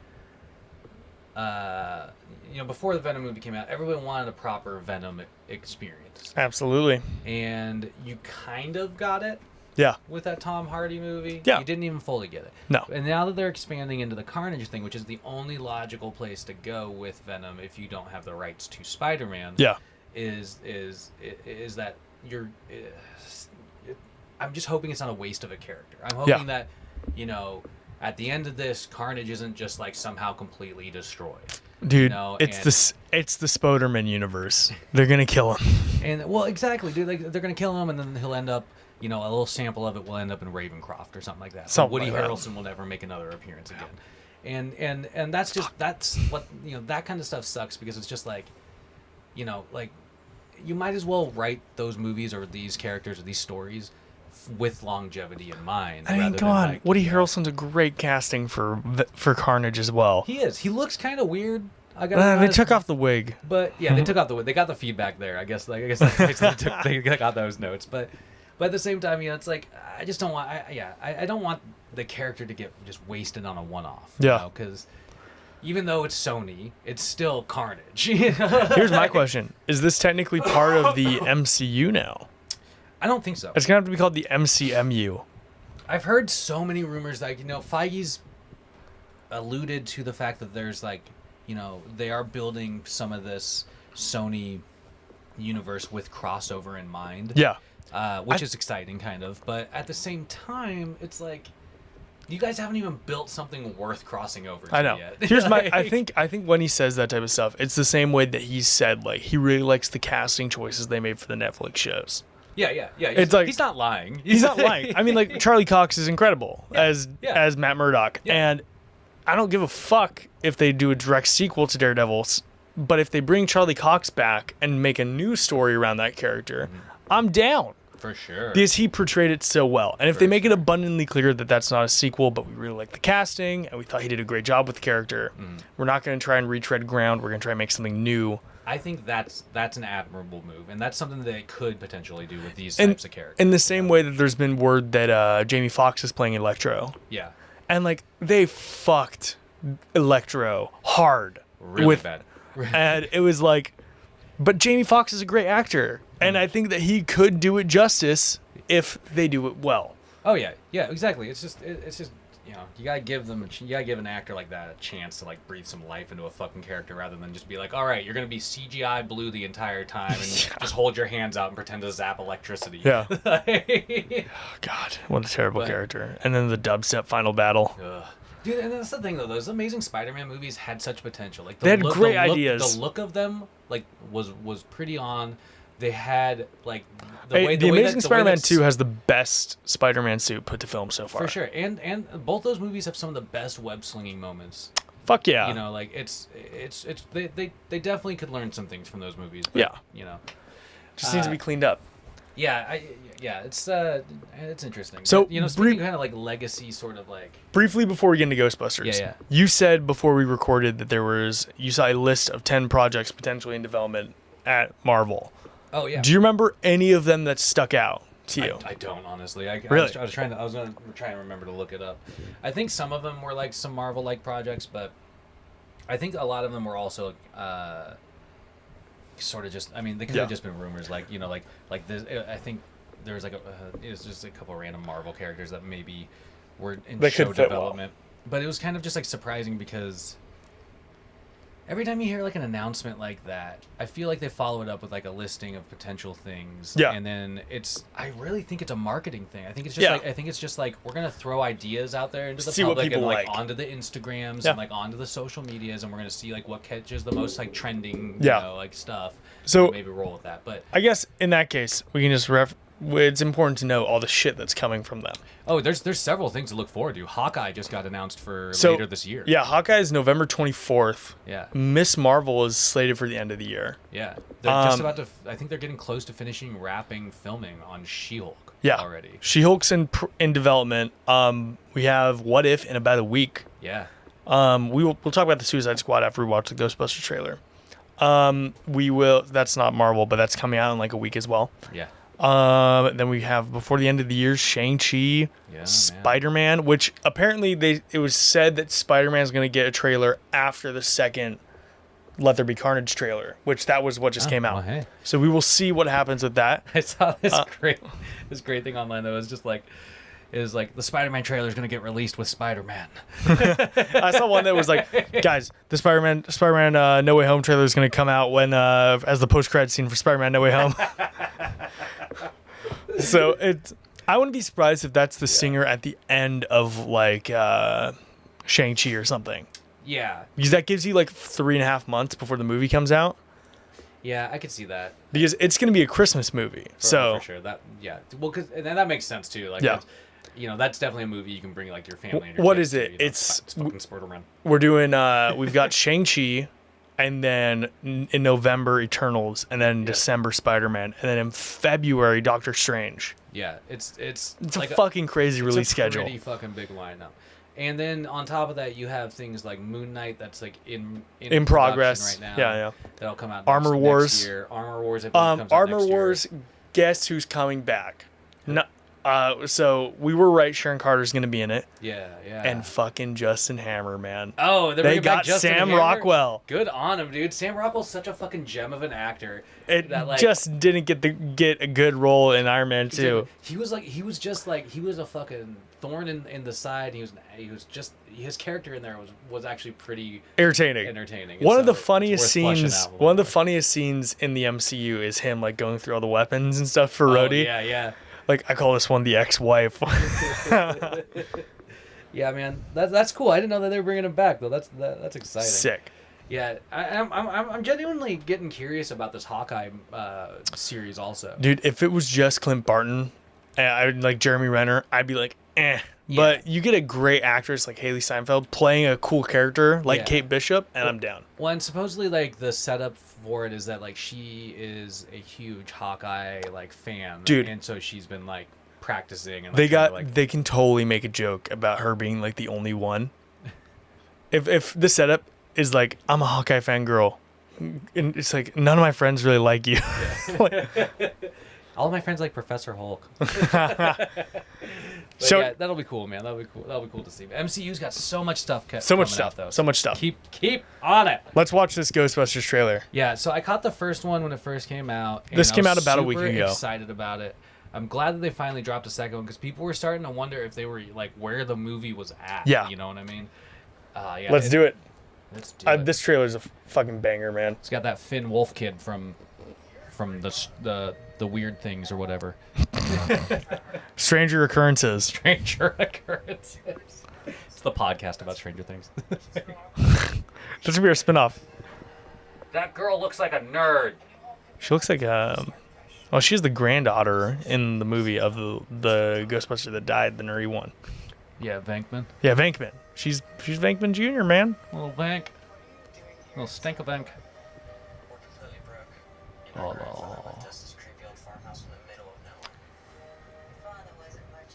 you know, before the Venom movie came out, everyone wanted a proper Venom experience, Absolutely. and you kind of got it Yeah. with that Tom Hardy movie. Yeah. You didn't even fully get it. No. And now that they're expanding into the Carnage thing, which is the only logical place to go with Venom if you don't have the rights to Spider-Man, Yeah. is that you're. I'm just hoping it's not a waste of a character. I'm hoping that, you know, at the end of this, Carnage isn't just like somehow completely destroyed. Dude, You know, it's and- it's the Spoderman universe. They're gonna kill him. And well, exactly, dude. Like they're gonna kill him, and then he'll end up. You know, a little sample of it will end up in Ravencroft or something like that. Something Woody like that. Harrelson will never make another appearance again. And that's what, you know, that kind of stuff sucks because it's just like, you know, like you might as well write those movies or these characters or these stories with longevity in mind. I mean, rather come than, on. like, Woody you know, Harrelson's a great casting for Carnage as well. He is. He looks kind of weird. I got. They took off the wig. But yeah, they took off the. They got the feedback there. I guess that's they got those notes. But at the same time, you know, it's like I just don't want. I don't want the character to get just wasted on a one-off. Yeah. Because even though it's Sony, it's still Carnage. You know? Here's my question: is this technically part of the MCU now? I don't think so. It's gonna have to be called the MCMU. I've heard so many rumors that, you know, Feige's alluded to the fact that there's like, you know, they are building some of this Sony universe with crossover in mind. Yeah. Which is exciting, kind of. But at the same time, it's like, you guys haven't even built something worth crossing over to I know. yet. Here's my. I think when he says that type of stuff, it's the same way that he said like he really likes the casting choices they made for the Netflix shows. Yeah. It's like- he's not lying. He's not lying. I mean, like Charlie Cox is incredible as Matt Murdock, Yeah. and I don't give a fuck if they do a direct sequel to Daredevil But if they bring Charlie Cox back and make a new story around that character, I'm down. For sure. Because he portrayed it so well. And if they make it abundantly clear that that's not a sequel, but we really like the casting and we thought he did a great job with the character, we're not going to try and retread ground. We're going to try and make something new. I think that's an admirable move, and that's something that they could potentially do with these types of characters. In the same way that there's been word that Jamie Foxx is playing Electro. Yeah. And, like, they fucked Electro hard. Really bad. And it was like, but Jamie Foxx is a great actor. And I think that he could do it justice if they do it well. Oh yeah, exactly. It's just you know, you gotta give an actor like that a chance to like breathe some life into a fucking character rather than just be like, all right, you're gonna be CGI blue the entire time and just hold your hands out and pretend to zap electricity. Yeah. Oh, God, what a terrible character. And then the dubstep final battle. Ugh. Dude, and that's the thing though. Those Amazing Spider-Man movies had such potential. Like they had great ideas. The look of them like was pretty on. They had like the Amazing Spider-Man 2 has the best Spider-Man suit put to film so far. For sure, and both those movies have some of the best web slinging moments. Fuck yeah! You know, like they definitely could learn some things from those movies. But, yeah, you know, just needs to be cleaned up. Yeah, it's interesting. So but, you know, speaking kind of like legacy, sort of like briefly before we get into Ghostbusters. Yeah. You said before we recorded that you saw a list of 10 projects potentially in development at Marvel. Oh yeah. Do you remember any of them that stuck out to you? I don't honestly. Really? I was gonna try and remember to look it up. I think some of them were like some Marvel like projects, but I think a lot of them were also sort of just. I mean, they could have just been rumors, like you know, like this. I think there was like it was just a couple of random Marvel characters that maybe were in show development, but it was kind of just like surprising because. Every time you hear like an announcement like that, I feel like they follow it up with like a listing of potential things. Yeah. And then I really think it's a marketing thing. I think it's just like we're gonna throw ideas out there into the see public what people and like like. onto the Instagrams and like onto the social medias, and we're gonna see like what catches the most like trending, you know, like stuff. So and maybe roll with that. But I guess in that case, we can just it's important to know all the shit that's coming from them. Oh, there's several things to look forward to. Hawkeye just got announced for later this year. Yeah, Hawkeye is November 24th. Yeah. Miss Marvel is slated for the end of the year. Yeah. They're just about to. I think they're getting close to wrapping filming on She-Hulk. Yeah. Already. She-Hulk's in development. We have What If in about a week. Yeah. We'll talk about the Suicide Squad after we watch the Ghostbusters trailer. We will. That's not Marvel, but that's coming out in like a week as well. Yeah. Then we have before the end of the year Shang-Chi, Spider-Man, which apparently it was said that Spider-Man is going to get a trailer after the second Let There Be Carnage trailer, which that was what just came out. Well, hey. So we will see what happens with that. I saw this great thing online that was just like. Is like the Spider-Man trailer is going to get released with Spider-Man. I saw one that was like, guys, the Spider-Man No Way Home trailer is going to come out when as the post-credit scene for Spider-Man No Way Home. So I wouldn't be surprised if that's the singer at the end of like Shang-Chi or something. Yeah. Because that gives you like 3.5 months before the movie comes out. Yeah, I could see that. Because it's going to be a Christmas movie. For sure. Well, and that makes sense too. Like, you know, that's definitely a movie you can bring like your family. And your what kids is it? To, you know, it's fucking Spider-Man. We're doing. We've got Shang-Chi, and then in November Eternals, and then December Spider-Man, and then in February Doctor Strange. Yeah, it's like a fucking crazy release schedule. Pretty fucking big lineup. And then on top of that, you have things like Moon Knight that's like in progress right now. Yeah. That'll come out Armor Wars. next year. Armor Wars. I believe comes out Armor next Wars. Year. Guess who's coming back? No. So we were right. Sharon Carter's gonna be in it. Yeah. And fucking Justin Hammer, man. Oh, they got Justin Sam Hammer? Rockwell. Good on him, dude. Sam Rockwell's such a fucking gem of an actor. It just didn't get a good role in Iron Man 2. He was a fucking thorn in the side. He was just his character in there was actually pretty entertaining. One of the funniest scenes in the MCU is him like going through all the weapons and stuff for Rhodey. Yeah. Like I call this one the ex-wife. Yeah, man, that's cool. I didn't know that they were bringing him back though. That's exciting. Sick. Yeah, I'm genuinely getting curious about this Hawkeye series also. Dude, if it was just Clint Barton, like Jeremy Renner, I'd be like, But you get a great actress like Haley Steinfeld playing a cool character like Kate Bishop, and I'm down. Well, and supposedly like the setup for it is that like she is a huge Hawkeye like fan, dude, and so she's been like practicing. And like, they can totally make a joke about her being like the only one. If the setup is like, I'm a Hawkeye fan girl, and it's like none of my friends really like you. All of my friends like Professor Hulk. So yeah, that'll be cool, man. That'll be cool. That'll be cool to see. MCU's got so much stuff. So much stuff. Though. So much stuff. Keep on it. Let's watch this Ghostbusters trailer. Yeah. So I caught the first one when it first came out. And This came out about a week super ago. Excited about it. I'm glad that they finally dropped a second one because people were starting to wonder if they were like where the movie was at. Yeah. You know what I mean? Yeah. Let's do it. Let's do it. This trailer's a fucking banger, man. It's got that Finn Wolf kid from the weird things or whatever. Stranger Occurrences. Stranger Occurrences. It's the podcast about Stranger Things. This will be our spinoff. That girl looks like a nerd. She looks like well, she's the granddaughter in the movie of the Ghostbuster that died, the nerdy one. Yeah, Venkman. Yeah, Venkman. She's Venkman Jr., man. Little Vank. Little Stank-a-Vank. Oh.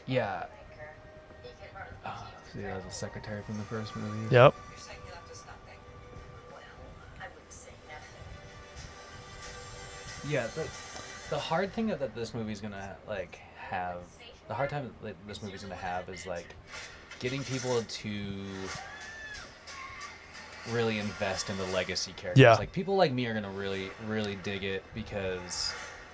Yeah. See, that was the secretary from the first movie. Yep. Yeah, the hard thing that this movie's gonna like have, the hard time that this movie's gonna have is like getting people to really invest in the legacy characters. Yeah. Like people like me are gonna really, really dig it because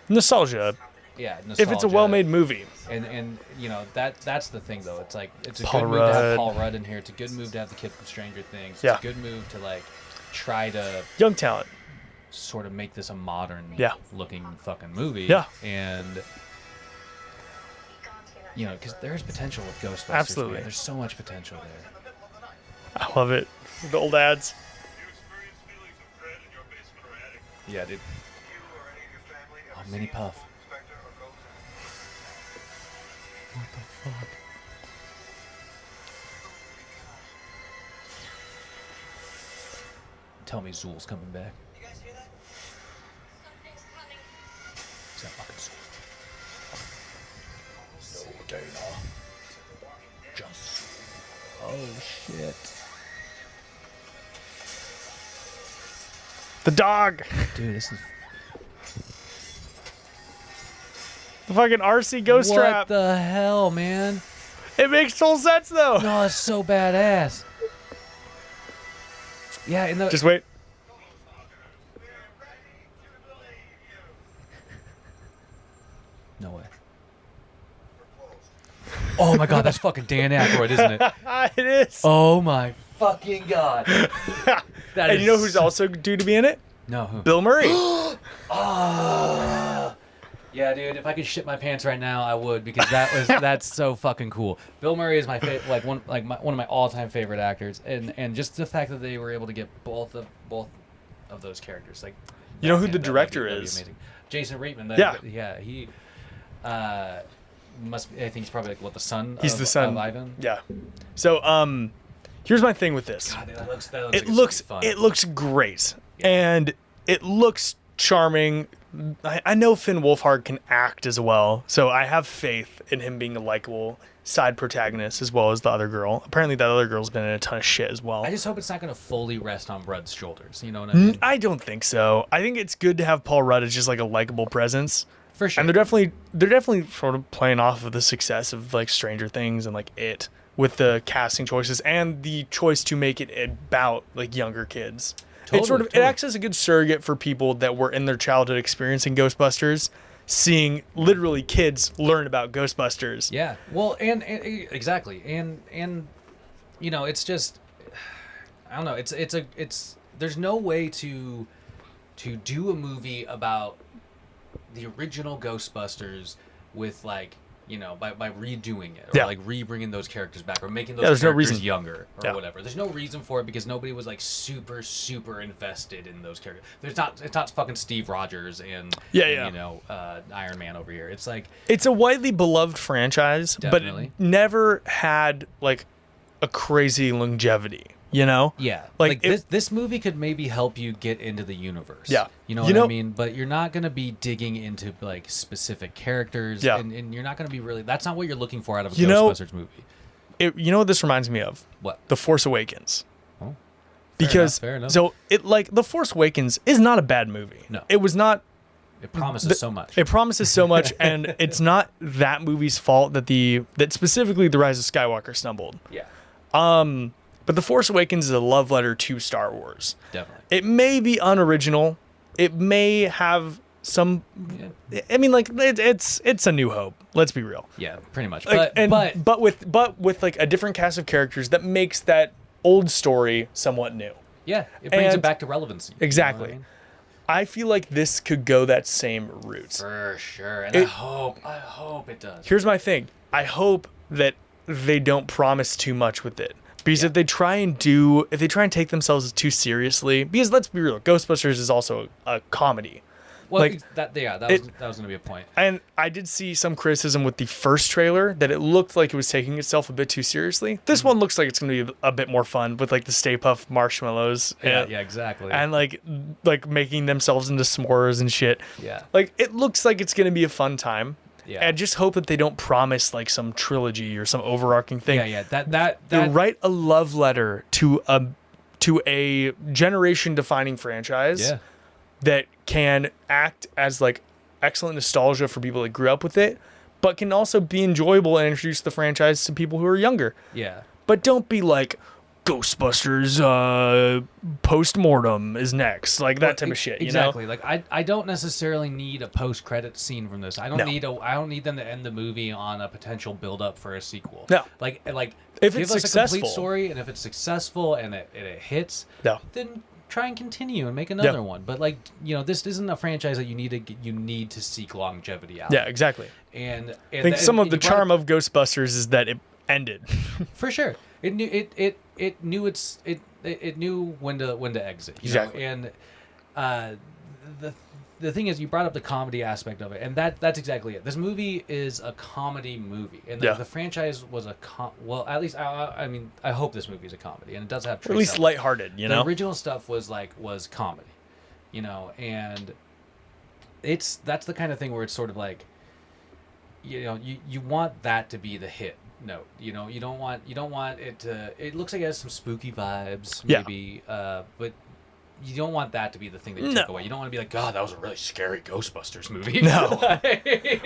Nostalgia. yeah, nostalgia. If it's a well-made movie. And you know that's the thing though. It's like it's a Paul good move to have Rudd. Paul Rudd in here. It's a good move to have the kid from Stranger Things. Yeah. It's a good move to like try to Young talent. sort of make this a modern looking fucking movie. Yeah. And you know, because there's potential with Ghostbusters. Absolutely. Man. There's so much potential there. I love it. The old ads. Yeah, dude. Oh, Mini Puff. What the fuck? Tell me Zool's coming back. You guys hear that? Something's coming. Is that fucking Zool? No, Dana. Just Zool. Oh, shit. The dog. Dude, this is... The fucking RC ghost trap. What the hell, man? It makes total sense, though. No, it's so badass. Yeah, in the... Just wait. No way. Oh my god, that's fucking Dan Aykroyd, isn't it? It is. Oh my fucking god. That And you know who's also due to be in it? No, who? Bill Murray. Yeah, dude, if I could shit my pants right now, I would because that's so fucking cool. Bill Murray is my one of my all-time favorite actors, and just the fact that they were able to get both of those characters, like You know who man, the director that'd be is? amazing. Jason Reitman. Yeah. He must. I think he's probably like what the son. He's the son of Ivan. Yeah. So here's my thing with this. God, that looks It like it's looks gonna be fun. it looks great, and it looks charming. I know Finn Wolfhard can act as well, so I have faith in him being a likable side protagonist as well as the other girl. Apparently, that other girl's been in a ton of shit as well. I just hope it's not going to fully rest on Rudd's shoulders. You know what I mean? I don't think so. I think it's good to have Paul Rudd as just like a likable presence. For sure. And they're definitely sort of playing off of the success of like Stranger Things and like It with the casting choices and the choice to make it about like younger kids. Totally. It acts as a good surrogate for people that were in their childhood experiencing Ghostbusters, seeing literally kids learn about Ghostbusters. Yeah. Well, and exactly. And you know, it's just I don't know. It's there's no way to do a movie about the original Ghostbusters with like you know, by redoing it, or Yeah. like re-bringing those characters back, or making those there's no characters reason. younger, or Yeah. whatever. There's no reason for it because nobody was like super invested in those characters. It's not fucking Steve Rogers and you know, Iron Man over here. It's like It's a widely beloved franchise, Definitely. but never had like a crazy longevity. You know? yeah, Like, this movie could maybe help you get into the universe. Yeah. you know what I mean. But you're not gonna be digging into like specific characters. Yeah. and you're not gonna be really. That's not what you're looking for out of a You know- Ghostbusters movie. You know what this reminds me of? What? The Force Awakens. Oh, Because fair enough. so it like The Force Awakens is not a bad movie. No. It was not. It promises so much. It promises so much, and it's not that movie's fault that specifically The Rise of Skywalker stumbled. Yeah, But The Force Awakens is a love letter to Star Wars. definitely. It may be unoriginal. It may have some. I mean, like it's a New Hope. Let's be real. Yeah, pretty much. Like, but with like a different cast of characters that makes that old story somewhat new. yeah, it brings it and- back to relevancy. You know what Exactly. I mean? I feel like this could go that same route. For sure, and It- I hope it does. Here's my thing. I hope that they don't promise too much with it. Because if they try and take themselves too seriously, because let's be real, Ghostbusters is also a comedy. Well, like, that was gonna be a point. And I did see some criticism with the first trailer that it looked like it was taking itself a bit too seriously. This one looks like it's going to be a bit more fun with like the Stay Puft marshmallows. Yeah, and, exactly. And like making themselves into s'mores and shit. Yeah. Like it looks like it's going to be a fun time. Yeah. I just hope that they don't promise like some trilogy or some overarching thing. yeah, that They write a love letter to a generation defining franchise yeah. that can act as like excellent nostalgia for people that grew up with it, but can also be enjoyable and introduce the franchise to people who are younger. Yeah. But don't be like Ghostbusters post-mortem is next, like that type of shit. Exactly. You know? Like I don't necessarily need a post-credit scene from this. I don't No. need them to end the movie on a potential build-up for a sequel. No. Like If give it's us a successful. complete story, and if it's successful and it hits, No. then try and continue and make another one. But like, you know, this isn't a franchise that you need to seek longevity out. Yeah, exactly. And I think some of the charm of Ghostbusters is that it ended. for sure. It knew it knew when to exit. You Exactly. know? And the thing is, you brought up the comedy aspect of it, and that's exactly it. This movie is a comedy movie, and Yeah. the franchise was well, at least I mean, I hope this movie is a comedy, and it does have Or at least elements. lighthearted, you The know? original stuff was comedy, you know, and that's the kind of thing where it's sort of like, you know, you want that to be the hit note, you know, you don't want it to. It looks like it has some spooky vibes, Yeah. maybe, but you don't want that to be the thing that you No. take away. You don't want to be like, God, that was a really scary Ghostbusters movie. No.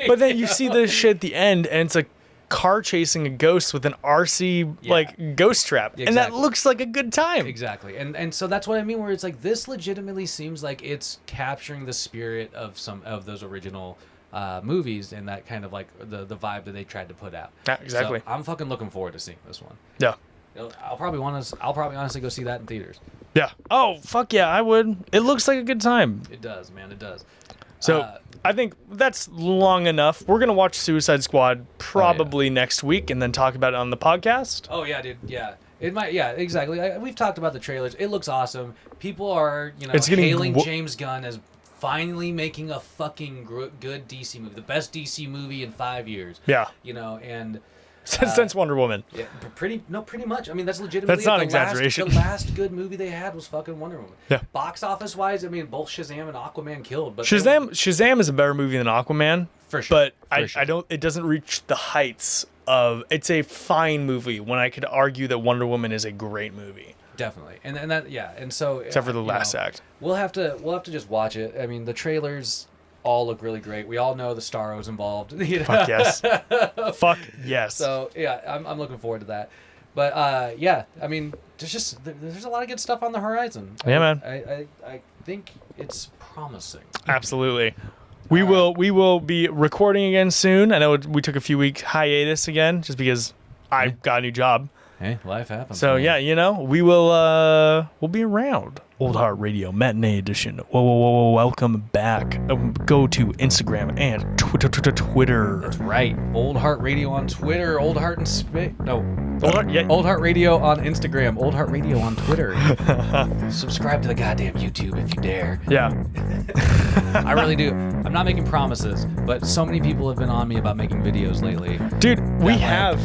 But then you see this shit at the end, and it's a car chasing a ghost with an RC like ghost trap, and that Exactly. looks like a good time. Exactly, and so that's what I mean. Where it's like this legitimately seems like it's capturing the spirit of some of those original movies, and that kind of like the vibe that they tried to put out. Yeah, exactly. So I'm fucking looking forward to seeing this one. Yeah. I'll probably honestly go see that in theaters. Yeah. Oh, fuck yeah, I would. It looks like a good time. It does, man. It does. So I think that's long enough. We're going to watch Suicide Squad probably next week and then talk about it on the podcast. Oh yeah, dude. Yeah. It might. Yeah, exactly. We've talked about the trailers. It looks awesome. People are, you know, It's getting hailing James Gunn as finally making a fucking good DC movie, the best DC movie in 5 years. Yeah. You know, and Since Wonder Woman. yeah, pretty much. I mean, that's legitimately That's not the exaggeration. The last good movie they had was fucking Wonder Woman. Yeah. Box office wise, I mean, both Shazam and Aquaman killed, but Shazam is a better movie than Aquaman. For sure. But For sure. I don't. It doesn't reach the heights of. It's a fine movie. When I could argue that Wonder Woman is a great movie, definitely, and that and so except for the you last know, act. We'll have to just watch it. I mean, the trailers all look really great. We all know the Starro's involved. You know? Fuck yes. Fuck yes. So yeah, I'm looking forward to that. But yeah, I mean, there's a lot of good stuff on the horizon. Yeah, man. I think it's promising. Absolutely. We will be recording again soon. I know we took a few weeks hiatus again just because I got a new job. Hey, life happens. So man. yeah, you know, we'll be around. Old Heart Radio Matinee Edition. Whoa, welcome back. Go to Instagram and Twitter. That's right. Old Heart Radio on Twitter. Old Heart and Yeah. Old Heart Radio on Instagram. Old Heart Radio on Twitter. Subscribe to the goddamn YouTube if you dare. Yeah. I really do. I'm not making promises, but so many people have been on me about making videos lately. Dude, we have.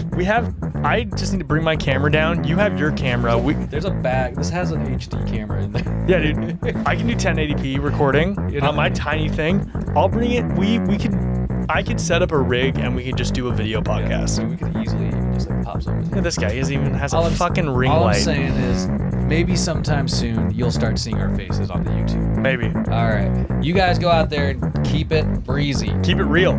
I just need to bring my camera down. You have your camera. There's a bag. This has an HD camera in there. Yeah, dude. I can do 1080p recording on my tiny thing. I'll bring it. I could set up a rig and we could just do a video podcast. So we could easily even just like pop something. Look at this guy. He even has a fucking ring all light. I'm saying is maybe sometime soon you'll start seeing our faces on the YouTube. Maybe. All right. You guys go out there and keep it breezy. Keep it real.